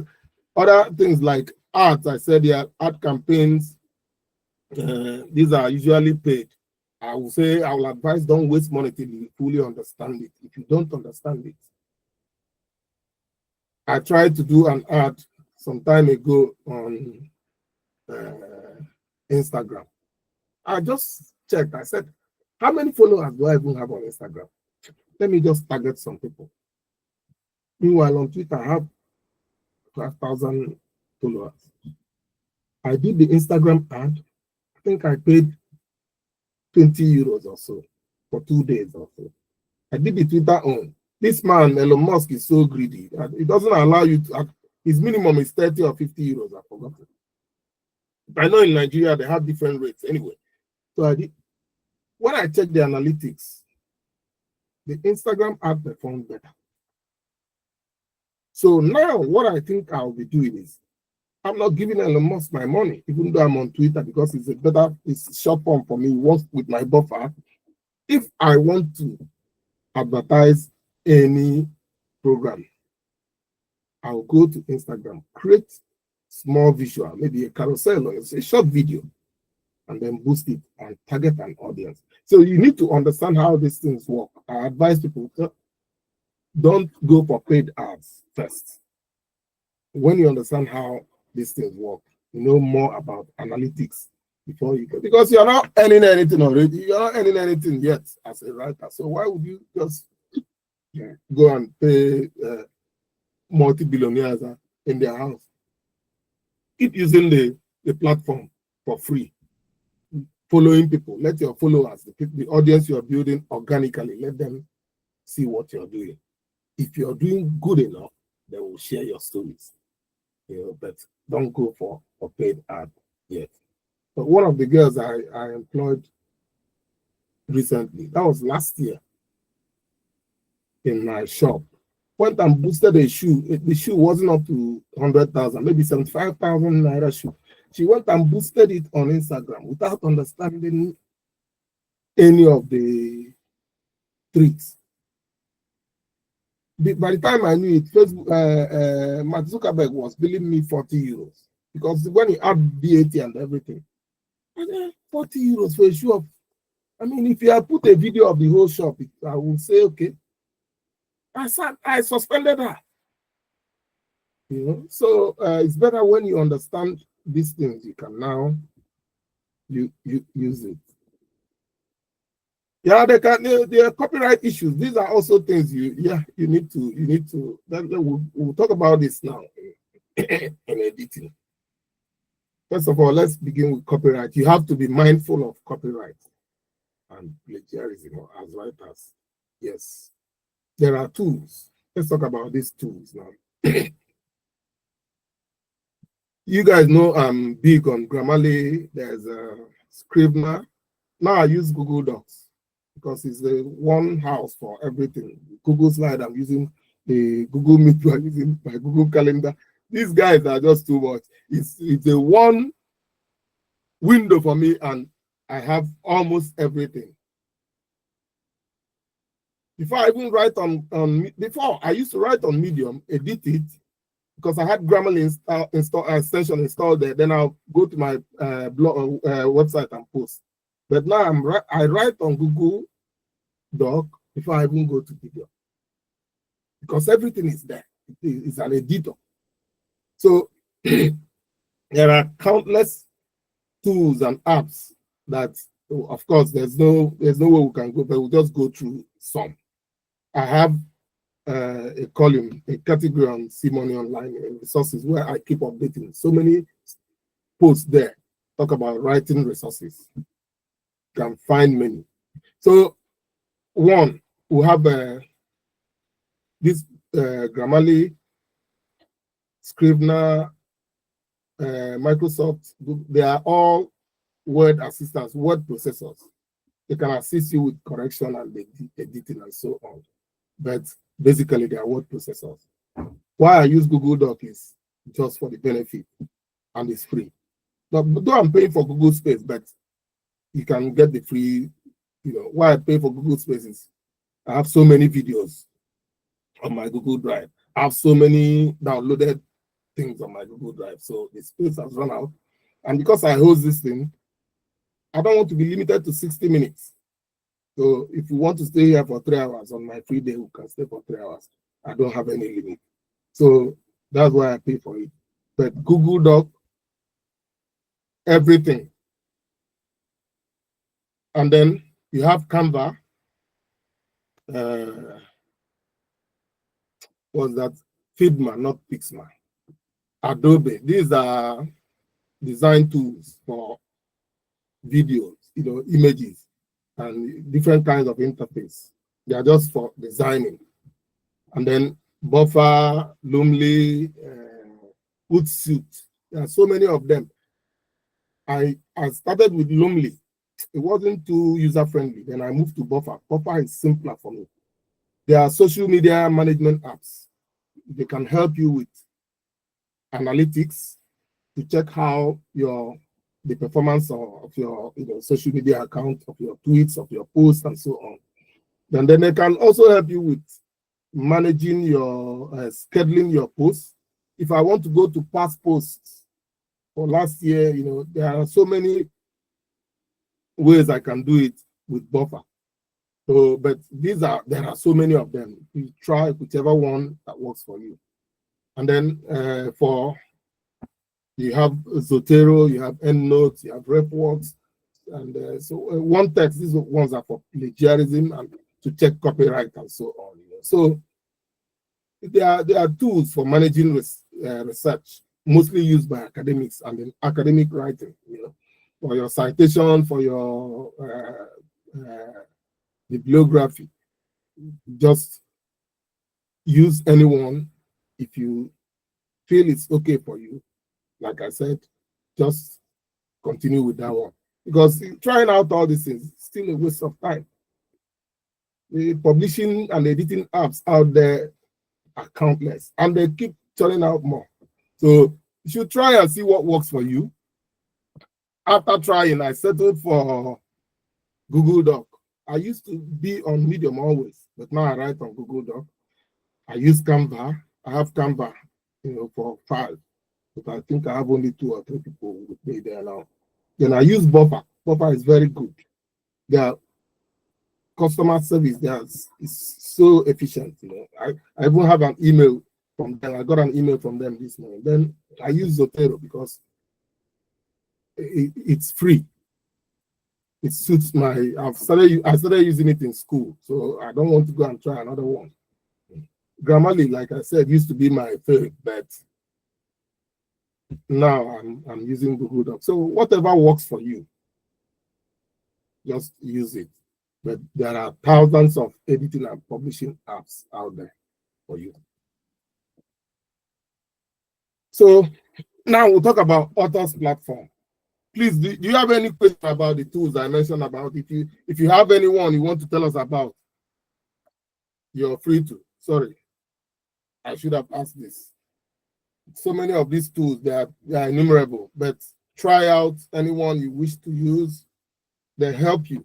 other things like art. I said art campaigns. These are usually paid. I will advise don't waste money till you fully understand it. If you don't understand it, I tried to do an ad some time ago on Instagram. I just checked. I said, how many followers do I even have on Instagram? Let me just target some people. Meanwhile, on Twitter, I have 5,000 followers. I did the Instagram ad. I think I paid 20 euros or so for 2 days or so. I did the Twitter on. This man, Elon Musk, is so greedy that it doesn't allow you to act. His minimum is 30 or 50 euros. I forgot it. I know in Nigeria they have different rates anyway. So I did. When I checked the analytics, the Instagram ad performed better. So now what I think I'll be doing is I'm not giving Elon Musk my money, even though I'm on Twitter, because it's short form for me, works with my buffer. If I want to advertise any program, I'll go to Instagram, create small visual, maybe a carousel or a short video, and then boost it and target an audience. So you need to understand how these things work. I advise people to don't go for paid ads first. When you understand how these things work, you know more about analytics before you go, because you're not earning anything already. You're not earning anything yet as a writer. So why would you just go and pay multi-billionaires in their house? Keep using the platform for free. Following people, let your followers, the audience you're building organically, let them see what you're doing. If you're doing good enough, they will share your stories. You know, but don't go for a paid ad yet. But one of the girls I employed recently, that was last year, in my shop, went and boosted a shoe. The shoe wasn't up to 100,000, maybe 75,000 naira shoe. She went and boosted it on Instagram without understanding any of the tricks. By the time I knew it, Facebook, Mark Zuckerberg was billing me 40 euros, because when he add VAT and everything, 40 euros for a shoe. I mean, if you had put a video of the whole shop, I would say, okay. I suspended her. You know, so it's better when you understand these things. You can now you use it. Yeah, there are copyright issues. These are also things you need to. We'll talk about this now in editing. First of all, let's begin with copyright. You have to be mindful of copyright and plagiarism as writers. Yes. There are tools. Let's talk about these tools now. You guys know I'm big on Grammarly. There's a Scrivener. Now I use Google Docs because it's the one house for everything. Google Slide, I'm using the Google Meet, I'm using my Google Calendar. These guys are just too much. It's a one window for me, and I have almost everything. Before I even write before I used to write on Medium, edit it, because I had Grammarly extension installed there. Then I'll go to my blog website and post. But now I write on Google Doc before I even go to Medium, because everything is there. It's an editor. So there are countless tools and apps that, of course, there's no way we can go, but we'll just go through some. I have a column, a category on cmonionline resources where I keep updating. So many posts there talk about writing resources. You can find many. So one, we have this Grammarly, Scrivener, Microsoft. They are all word assistants, word processors. They can assist you with correction and editing and so on. But basically, they are word processors. Why I use Google Doc is just for the benefit, and it's free. Now, though I'm paying for Google Space, but you can get the free, why I pay for Google Space is I have so many videos on my Google Drive. I have so many downloaded things on my Google Drive. So the space has run out. And because I host this thing, I don't want to be limited to 60 minutes. So if you want to stay here for 3 hours on my free day, you can stay for 3 hours. I don't have any limit. So that's why I pay for it. But Google Doc, everything. And then you have Canva. Was that Figma, not Pixma? Adobe. These are design tools for videos, images, and different kinds of interface. They are just for designing. And then Buffer, Loomly, Hootsuite. There are so many of them. I started with Loomly. It wasn't too user-friendly. Then I moved to Buffer. Buffer is simpler for me. There are social media management apps. They can help you with analytics to check how the performance of your social media account, of your tweets, of your posts, and so on. And then they can also help you with managing your scheduling your posts. If I want to go to past posts for last year, there are so many ways I can do it with buffer. So, but there are so many of them. You try whichever one that works for you. And then you have Zotero, you have EndNote, you have RepWorks, and so one text. These ones are for plagiarism and to check copyright and so on. So there are tools for managing research, mostly used by academics and in academic writing. For your citation, for your bibliography, just use anyone if you feel it's okay for you. Like I said, just continue with that one, because trying out all these things is still a waste of time. The publishing and editing apps out there are countless, and they keep churning out more. So you should try and see what works for you. After trying, I settled for Google Doc. I used to be on Medium always, but now I write on Google Doc. I use Canva. I have Canva, for files, but I think I have only 2 or 3 people with me there now. Then I use Buffer. Buffer is very good. Their customer service there is so efficient. I even have an email from them. I got an email from them this morning. Then I use Zotero because it's free. It suits I started using it in school, so I don't want to go and try another one. Grammarly, like I said, used to be my favorite, but now I'm using Google Docs. So whatever works for you, just use it. But there are thousands of editing and publishing apps out there for you. So now we'll talk about Authors Platform. Please, do you have any question about the tools I mentioned about? If you have anyone you want to tell us about, you're free to. Sorry, I should have asked this. So many of these tools, they are innumerable, but try out anyone you wish to use. They help you.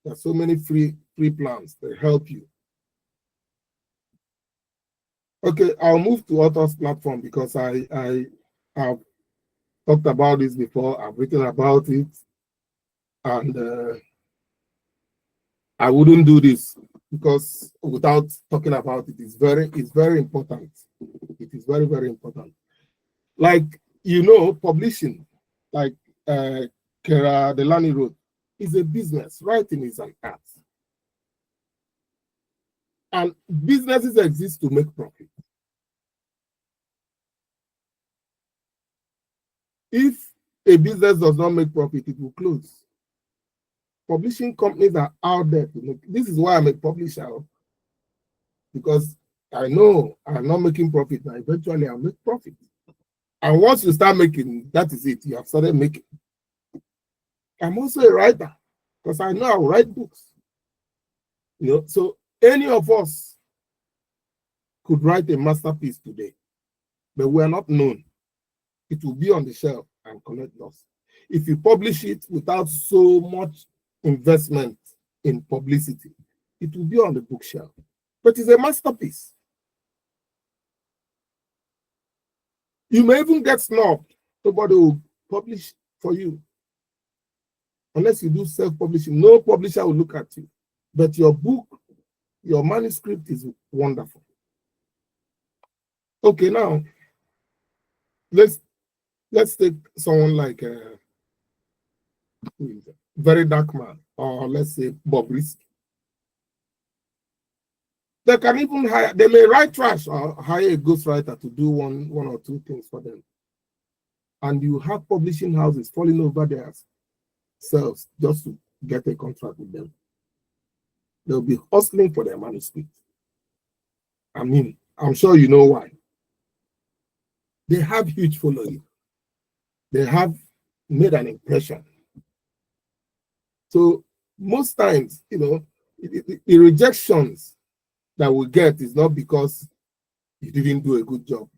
There are so many free plans. They help you. Okay, I'll move to Authors Platform because I have talked about this before. I've written about it, and I wouldn't do this because without talking about it, it's very important. It is very, very important. Like, publishing, like Kera Delany wrote, is a business. Writing is an art. And businesses exist to make profit. If a business does not make profit, it will close. Publishing companies are out there to make. This is why I'm a publisher, because I know I'm not making profit, and eventually I'll make profit. And once you start making, that is it. You have started making. I'm also a writer because I know I'll write books. So any of us could write a masterpiece today, but we are not known. It will be on the shelf and collect loss. If you publish it without so much investment in publicity, it will be on the bookshelf. But it's a masterpiece. You may even get snubbed. Nobody will publish for you. Unless you do self-publishing, no publisher will look at you. But your book, your manuscript is wonderful. Okay, now let's take someone like Very Dark Man, or let's say Bob Risky. They can even they may write trash or hire a ghostwriter to do one or two things for them. And you have publishing houses falling over their selves just to get a contract with them. They'll be hustling for their manuscript. I mean, I'm sure you know why. They have huge following. They have made an impression. So most times, the rejections that we get is not because you didn't do a good job.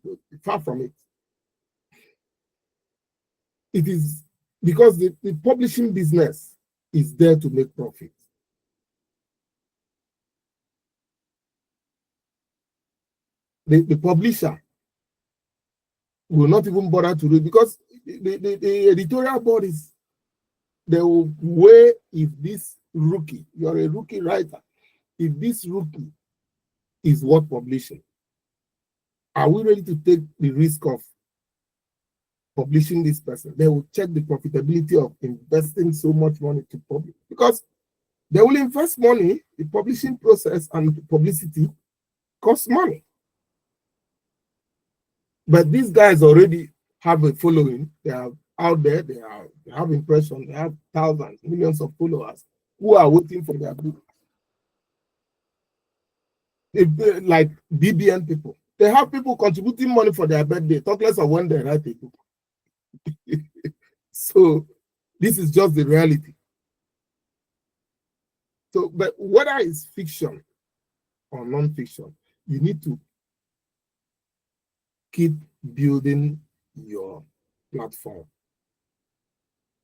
Far from it. It is because the publishing business is there to make profit. The publisher will not even bother to read because the editorial board is They will weigh if this rookie, you're a rookie writer, if this rookie is worth publishing. Are we ready to take the risk of publishing this person? They will check the profitability of investing so much money to publish, because they will invest money. The publishing process and publicity costs money. But these guys already have a following. They are out there. They have impressions. They have thousands, millions of followers who are waiting for their book. Like BBN people, they have people contributing money for their birthday. Talk less of when they write a book. So this is just the reality. So, but whether it's fiction or non-fiction, you need to keep building your platform.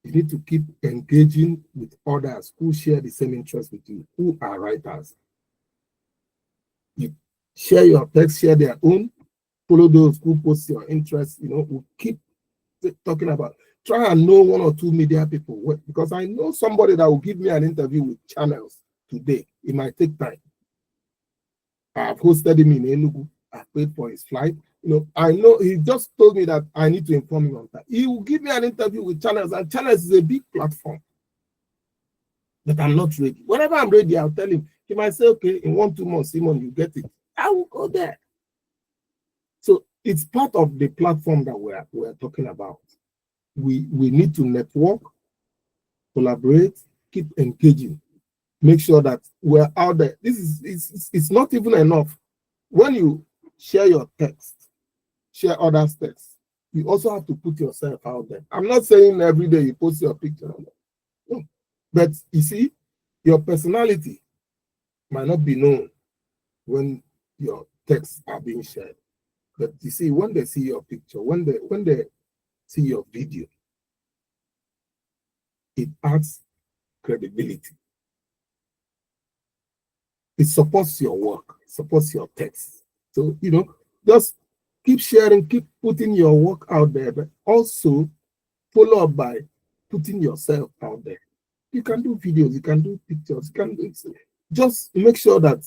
You need to keep engaging with others who share the same interest with you, who are writers. You share your text, share their own, follow those who post your interests, who keep talking about. Try and know one or two media people, because I know somebody that will give me an interview with channels today. It might take time. I've hosted him in Enugu. I've paid for his flight. I know he just told me that I need to inform him on that. He will give me an interview with channels, and channels is a big platform. But I'm not ready. Whenever I'm ready, I'll tell him. He might say, okay, in 1-2 months, Simon, you get it. I will go there. So it's part of the platform that we're talking about. We need to network, collaborate, keep engaging, make sure that we're out there. It's not even enough. When you share your text, share others' text, you also have to put yourself out there. I'm not saying every day you post your picture. No. But you see, your personality might not be known when your texts are being shared. But you see, when they see your picture, when they see your video, it adds credibility. It supports your work, supports your text. So, just keep sharing, keep putting your work out there, but also follow up by putting yourself out there. You can do videos, you can do pictures, you can do, just make sure that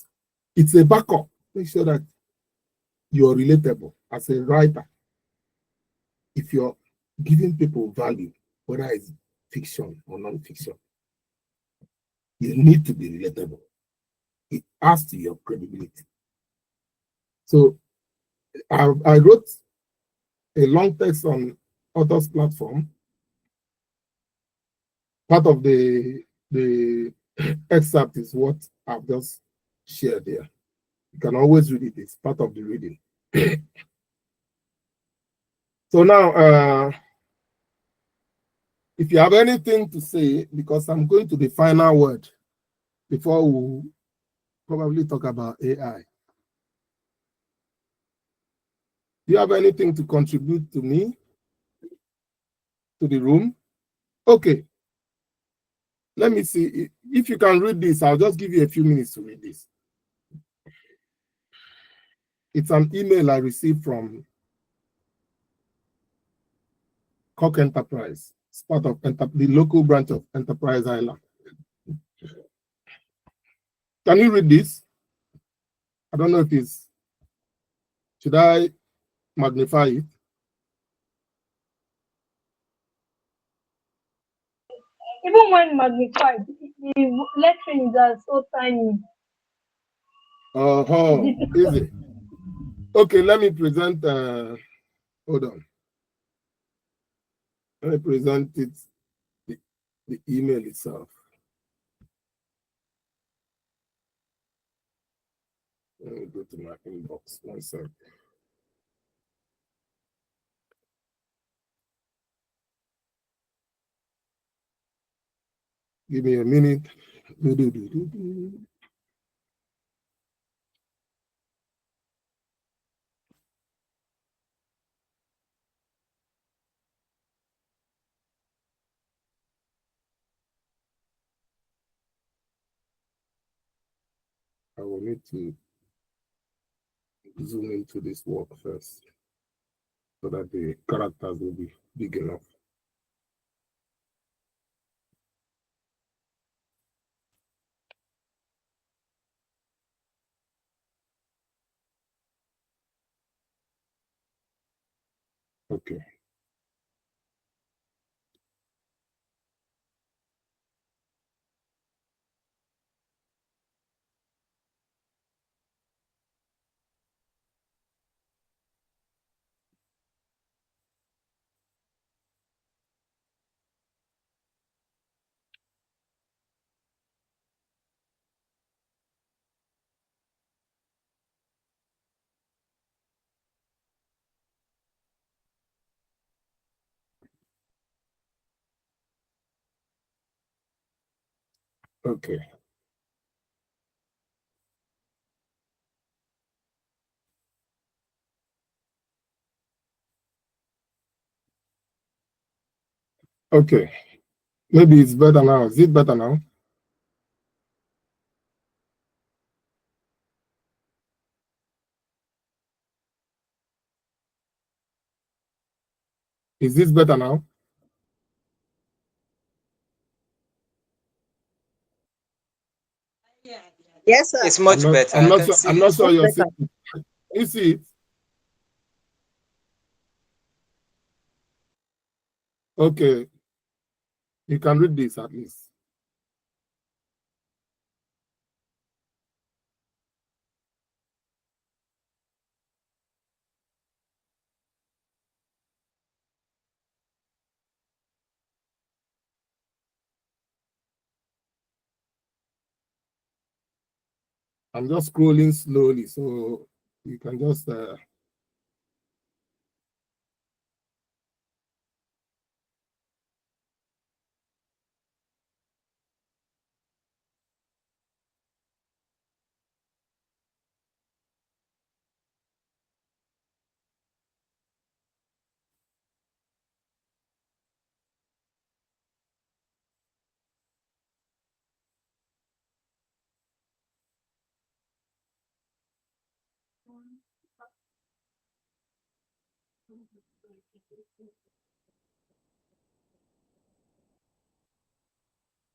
it's a backup. Make sure that you're relatable as a writer. If you're giving people value, whether it's fiction or non-fiction, you need to be relatable. It adds to your credibility. So I wrote a long text on Authors platform. Part of the excerpt is what I've just shared there. You can always read it. It's part of the reading. So now, if you have anything to say, because I'm going to the final word before we probably talk about AI. Do you have anything to contribute to me, to the room? Okay. Let me see. If you can read this, I'll just give you a few minutes to read this. It's an email I received from Cock Enterprise. It's part of the local branch of Enterprise Island. Can you read this? I don't know if should I magnify it? Even when magnified, the lettering is so tiny. Is it? Okay, let me present, hold on. Let me present it, the email itself. Let me go to my inbox 1 second. Give me a minute. I will need to zoom into this work first so that the characters will be big enough. Okay. Okay. Okay. Maybe it's better now. Is it better now? Is this better now? Yes, sir. It's much better. I'm I not can sure. see I'm not it. sure you're Much seeing better. it. You see it? Okay. You can read this at least. I'm just scrolling slowly, so you can just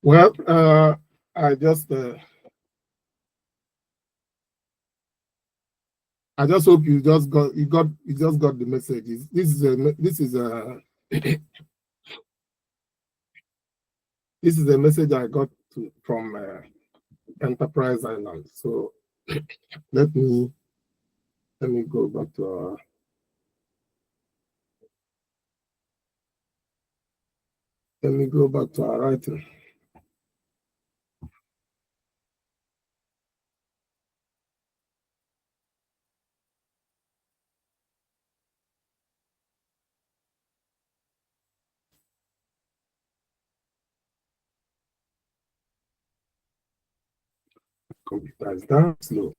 well, I just hope you just got the message. This is a message I got from Enterprise Island. So let me go back to our writing. Computer is down slow.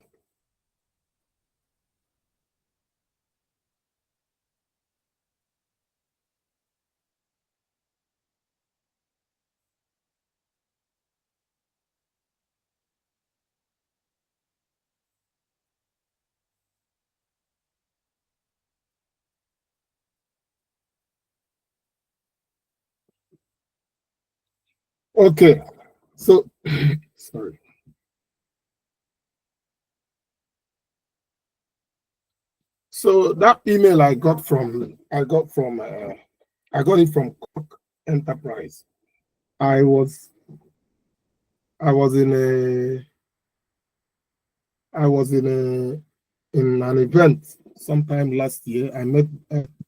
Okay, so sorry. So that email I got it from Cook Enterprise. I was in an event sometime last year. I met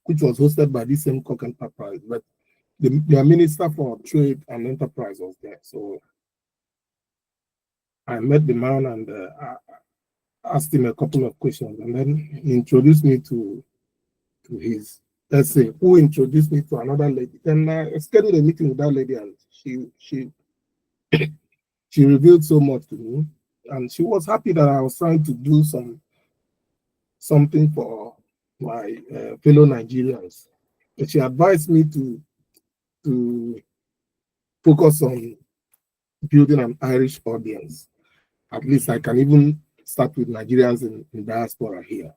which was hosted by this same Cook Enterprise, but their minister for trade and enterprise was there. So I met the man and I asked him a couple of questions, and then he introduced me to his essay, who introduced me to another lady. And I scheduled a meeting with that lady, and she revealed so much to me, and she was happy that I was trying to do something for my fellow Nigerians. But she advised me to focus on building an Irish audience. At least I can even start with Nigerians in diaspora here.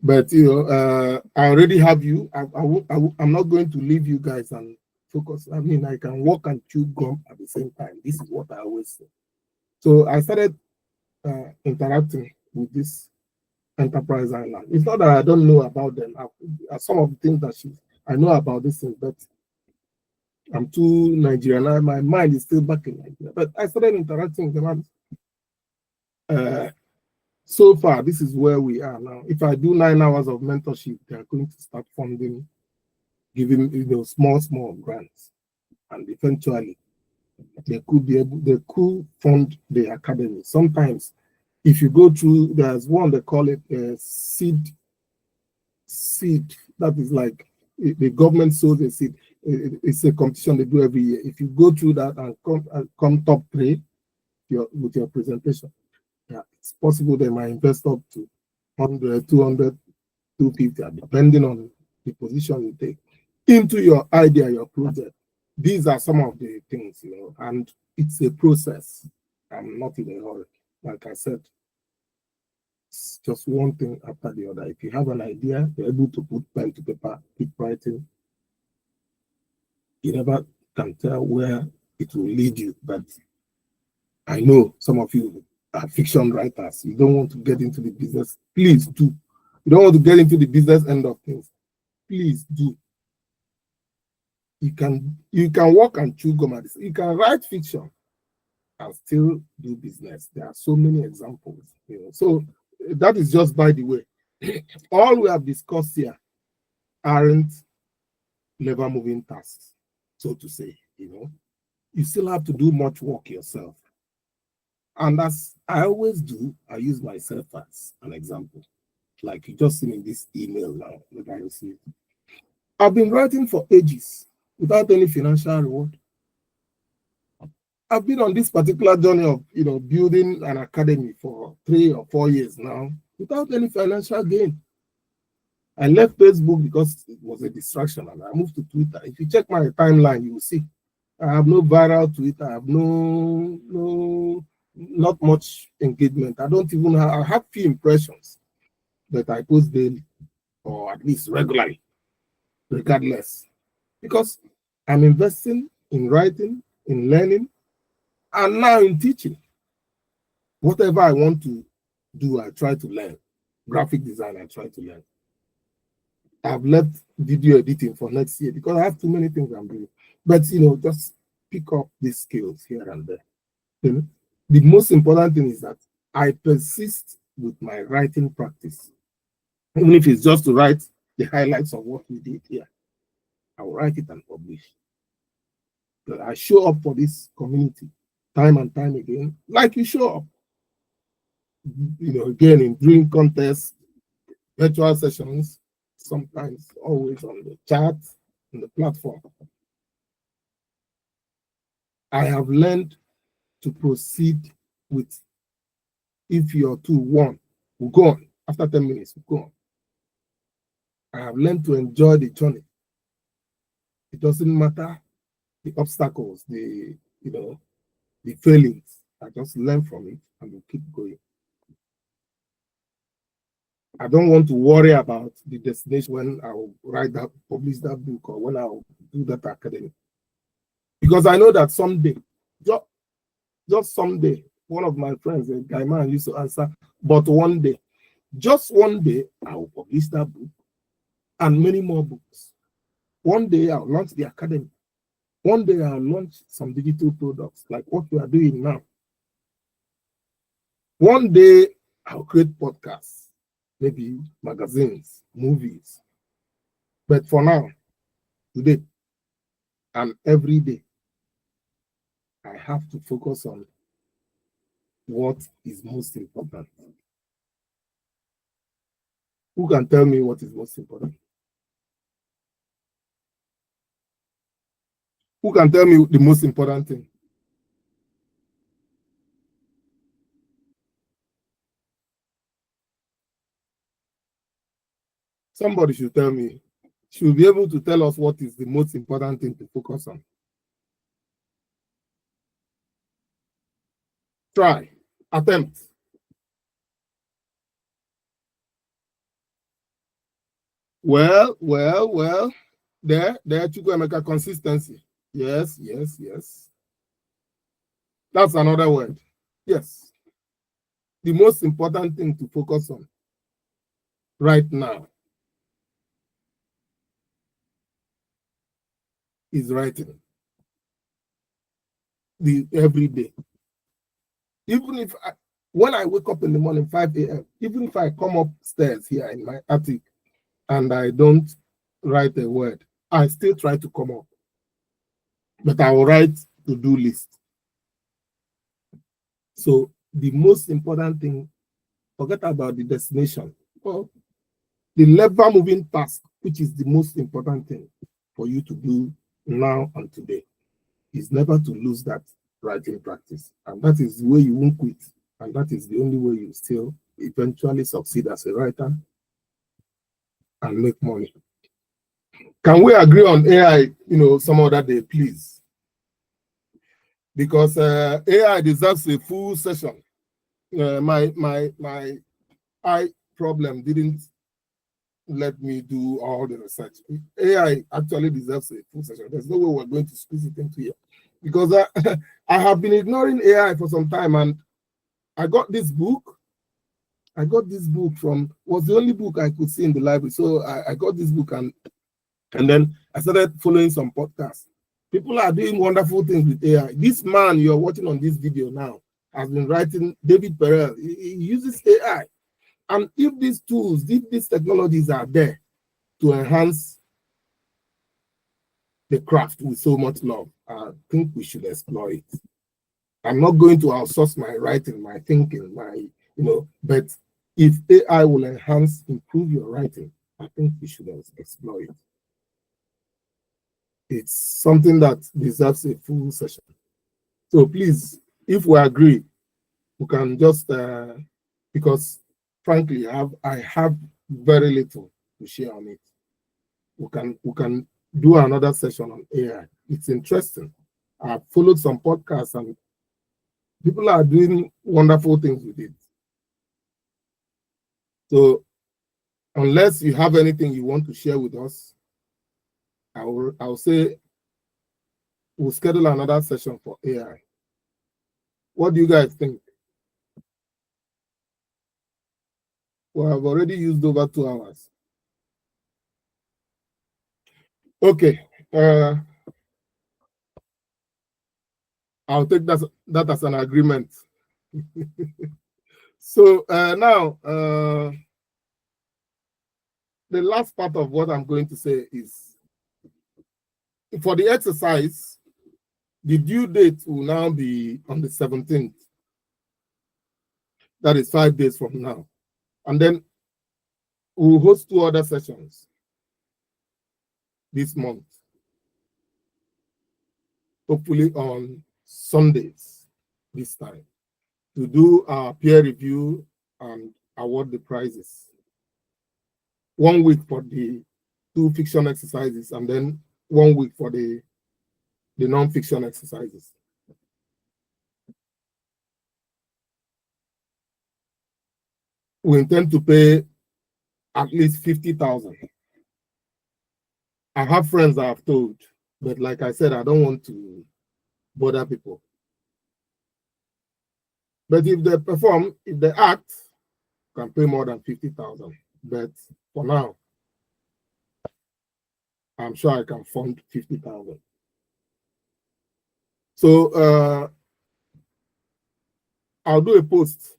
But I already have you. I'm not going to leave you guys and focus. I mean, I can walk and chew gum at the same time. This is what I always say. So I started interacting with this Enterprise Island. It's not that I don't know about them. Some of the things that I know about this thing, but I'm too Nigerian. My mind is still back in Nigeria. But I started interacting with them. So far, this is where we are now. If I do 9 hours of mentorship, they are going to start funding, giving small grants, and eventually they could fund the academy. Sometimes, if you go through, there's one they call it seed. That is like the government sows a seed. It's a competition they do every year. If you go through that and come top 3 with your presentation, yeah, it's possible they might invest up to 100, 200, 250, depending on the position you take into your idea, your project. These are some of the things, and it's a process. I'm not in a hurry. Like I said, it's just one thing after the other. If you have an idea, you're able to put pen to paper, keep writing. You never can tell where it will lead you, but I know some of you are fiction writers. You don't want to get into the business. Please do. You don't want to get into the business end of things. Please do. You can walk and chew gum at this. You can write fiction and still do business. There are so many examples. So that is just by the way. All we have discussed here aren't never moving tasks, so to say. You still have to do much work yourself. And as I always do, I use myself as an example. Like you just seen in this email now that I received. I've been writing for ages without any financial reward. I've been on this particular journey of building an academy for 3 or 4 years now without any financial gain. I left Facebook because it was a distraction and I moved to Twitter. If you check my timeline, you will see I have no viral tweet. I have not much engagement. I have few impressions that I post daily or at least regularly, regardless. Because I'm investing in writing, in learning, and now in teaching. Whatever I want to do, I try to learn. Graphic design, I try to learn. I've left video editing for next year because I have too many things I'm doing. But, just pick up these skills here and there. The most important thing is that I persist with my writing practice. Even if it's just to write the highlights of what we did here, I will write it and publish. But I show up for this community time and time again, like you show up. Again, in doing contests, virtual sessions, sometimes always on the chat, on the platform. I have learned to proceed with, if you're 2-1, we'll go on. After 10 minutes, we'll go on. I have learned to enjoy the journey. It doesn't matter the obstacles, the failings. I just learn from it and we keep going. I don't want to worry about the destination when I will publish that book, or when I will do that academy. Because I know that someday, just someday, one of my friends, a guy man, used to answer, but one day, just one day, I will publish that book and many more books. One day, I'll launch the academy. One day, I'll launch some digital products like what we are doing now. One day, I'll create podcasts, maybe magazines, movies. But for now, today, and every day, I have to focus on what is most important. Who can tell me what is most important? Who can tell me the most important thing? Somebody should tell me. Should be able to tell us what is the most important thing to focus on. Try. Attempt. Well. There Chukwuemeka, consistency. Yes. That's another word. Yes. The most important thing to focus on. right now is writing every day. Even if when I wake up in the morning, 5 a.m., even if I come upstairs here in my attic and I don't write a word, I still try to come up. But I will write to-do list. So the most important thing, forget about the destination. Well, the lever moving task, which is the most important thing for you to do now and today, is never to lose that writing practice. And that is the way you won't quit. And that is the only way you still eventually succeed as a writer and make money. Can we agree on AI, some other day, please? Because AI deserves a full session. My eye problem didn't let me do all the research. AI actually deserves a full session. There's no way we're going to squeeze it into here. Because I have been ignoring AI for some time, and I got this book. Was the only book I could see in the library. So I got this book, and then I started following some podcasts. People are doing wonderful things with AI. This man you're watching on this video now has been writing, David Perel. He uses AI. And if these tools, if these technologies are there to enhance the craft with so much love, I think we should explore it. I'm not going to outsource my writing, my thinking, but if AI will improve your writing, I think we should explore it. It's something that deserves a full session. So please, if we agree, we can just, because frankly, I have very little to share on it. We can do another session on AI. It's interesting. I've followed some podcasts and people are doing wonderful things with it. So unless you have anything you want to share with us, I'll say we'll schedule another session for AI. What do you guys think? Well, I've already used over 2 hours. Okay. I'll take that as an agreement. So now, the last part of what I'm going to say is, for the exercise, the due date will now be on the 17th. That is 5 days from now. And then we'll host 2 other sessions this month, hopefully on Sundays this time, to do our peer review and award the prizes. 1 week for the 2 fiction exercises, and then 1 week for the non-fiction exercises. We intend to pay at least 50,000. I have friends I have told, but like I said, I don't want to bother people. But if they perform, if they act, can pay more than 50,000. But for now, I'm sure I can fund 50,000. So I'll do a post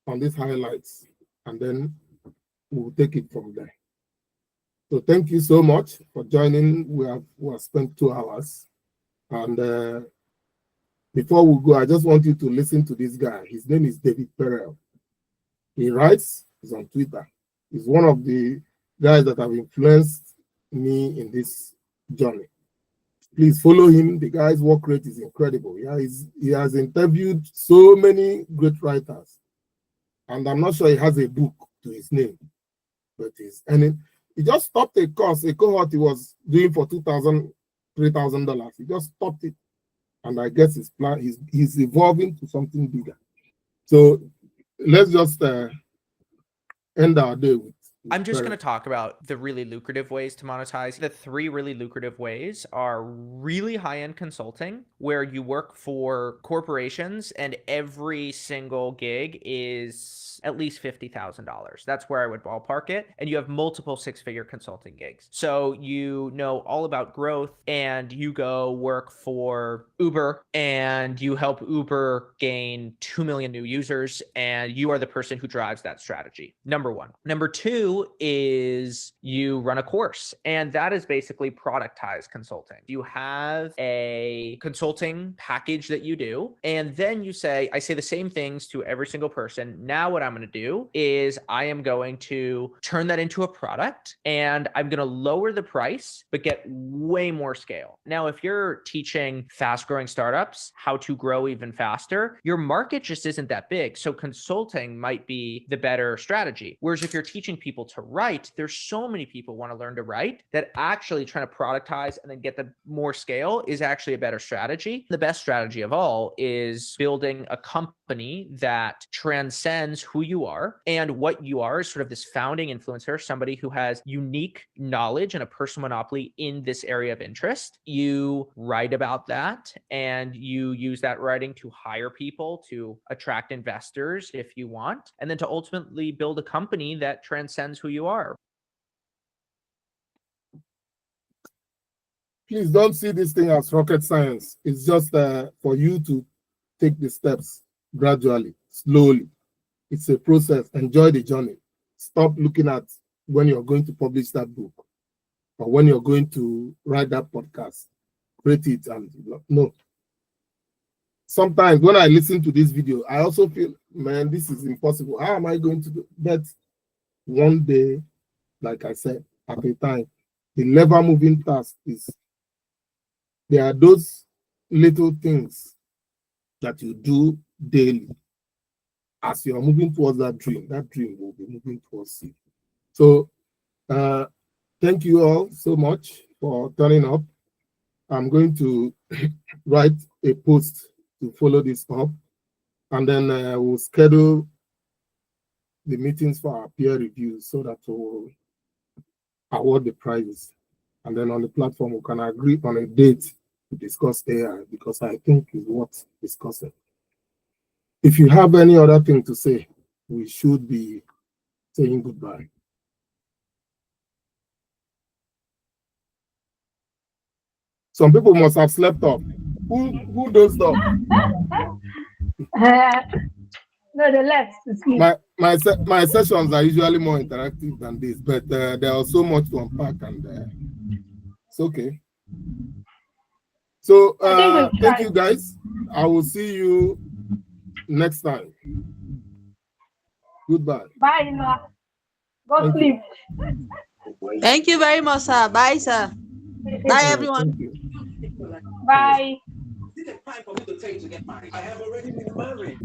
on these highlights, and then we'll take it from there. So thank you so much for joining. We have spent 2 hours. And before we go, I just want you to listen to this guy. His name is David Perel. He writes, he's on Twitter. He's one of the guys that have influenced me in this journey. Please follow him. The guy's work rate is incredible. Yeah, he has interviewed so many great writers. And I'm not sure he has a book to his name. But he just stopped a course, a cohort he was doing for $2,000, $3,000. He just stopped it. And I guess his plan, he's evolving to something bigger. So let's just end our day with I'm just going to talk about the really lucrative ways to monetize. The 3 really lucrative ways are really high-end consulting, where you work for corporations and every single gig is at least $50,000. That's where I would ballpark it. And you have multiple six-figure consulting gigs. So you know all about growth, and you go work for Uber and you help Uber gain 2 million new users, and you are the person who drives that strategy. Number one. Number two is you run a course, and that is basically productized consulting. You have a consulting package that you do, and then you say, I say the same things to every single person. Now what I'm going to do is I am going to turn that into a product, and I'm going to lower the price, but get way more scale. Now, if you're teaching fast growing startups how to grow even faster, your market just isn't that big. So consulting might be the better strategy. Whereas if you're teaching people to write, there's so many people want to learn to write that actually trying to productize and then get the more scale is actually a better strategy. The best strategy of all is building a company that transcends who you are, and what you are is sort of this founding influencer, somebody who has unique knowledge and a personal monopoly in this area of interest. You write about that, and you use that writing to hire people, to attract investors if you want, and then to ultimately build a company that transcends who you are. Please don't see this thing as rocket science. It's just for you to take the steps gradually, slowly. It's a process. Enjoy the journey. Stop looking at when you're going to publish that book or when you're going to write that podcast. Create it and no. Sometimes when I listen to this video, I also feel, man, this is impossible. How am I going to do that? One day, like I said, at a time, the lever moving task is there are those little things that you do daily. As you are moving towards that dream will be moving towards you. So thank you all so much for turning up. I'm going to write a post to follow this up, and then we'll schedule the meetings for our peer reviews so that we'll award the prizes. And then on the platform, we can agree on a date to discuss AI, because I think it's worth discussing. If you have any other thing to say, we should be saying goodbye. Some people must have slept off. Who does that? No, they left to sleep. My sessions are usually more interactive than this, but there are so much to unpack, and it's okay. So thank you guys. I will see you next time. Goodbye. Bye, Noah. Go sleep. Thank you very much, sir. Bye, sir. Bye, everyone. Bye. Is it time for me to tell you to get married? I have already been married.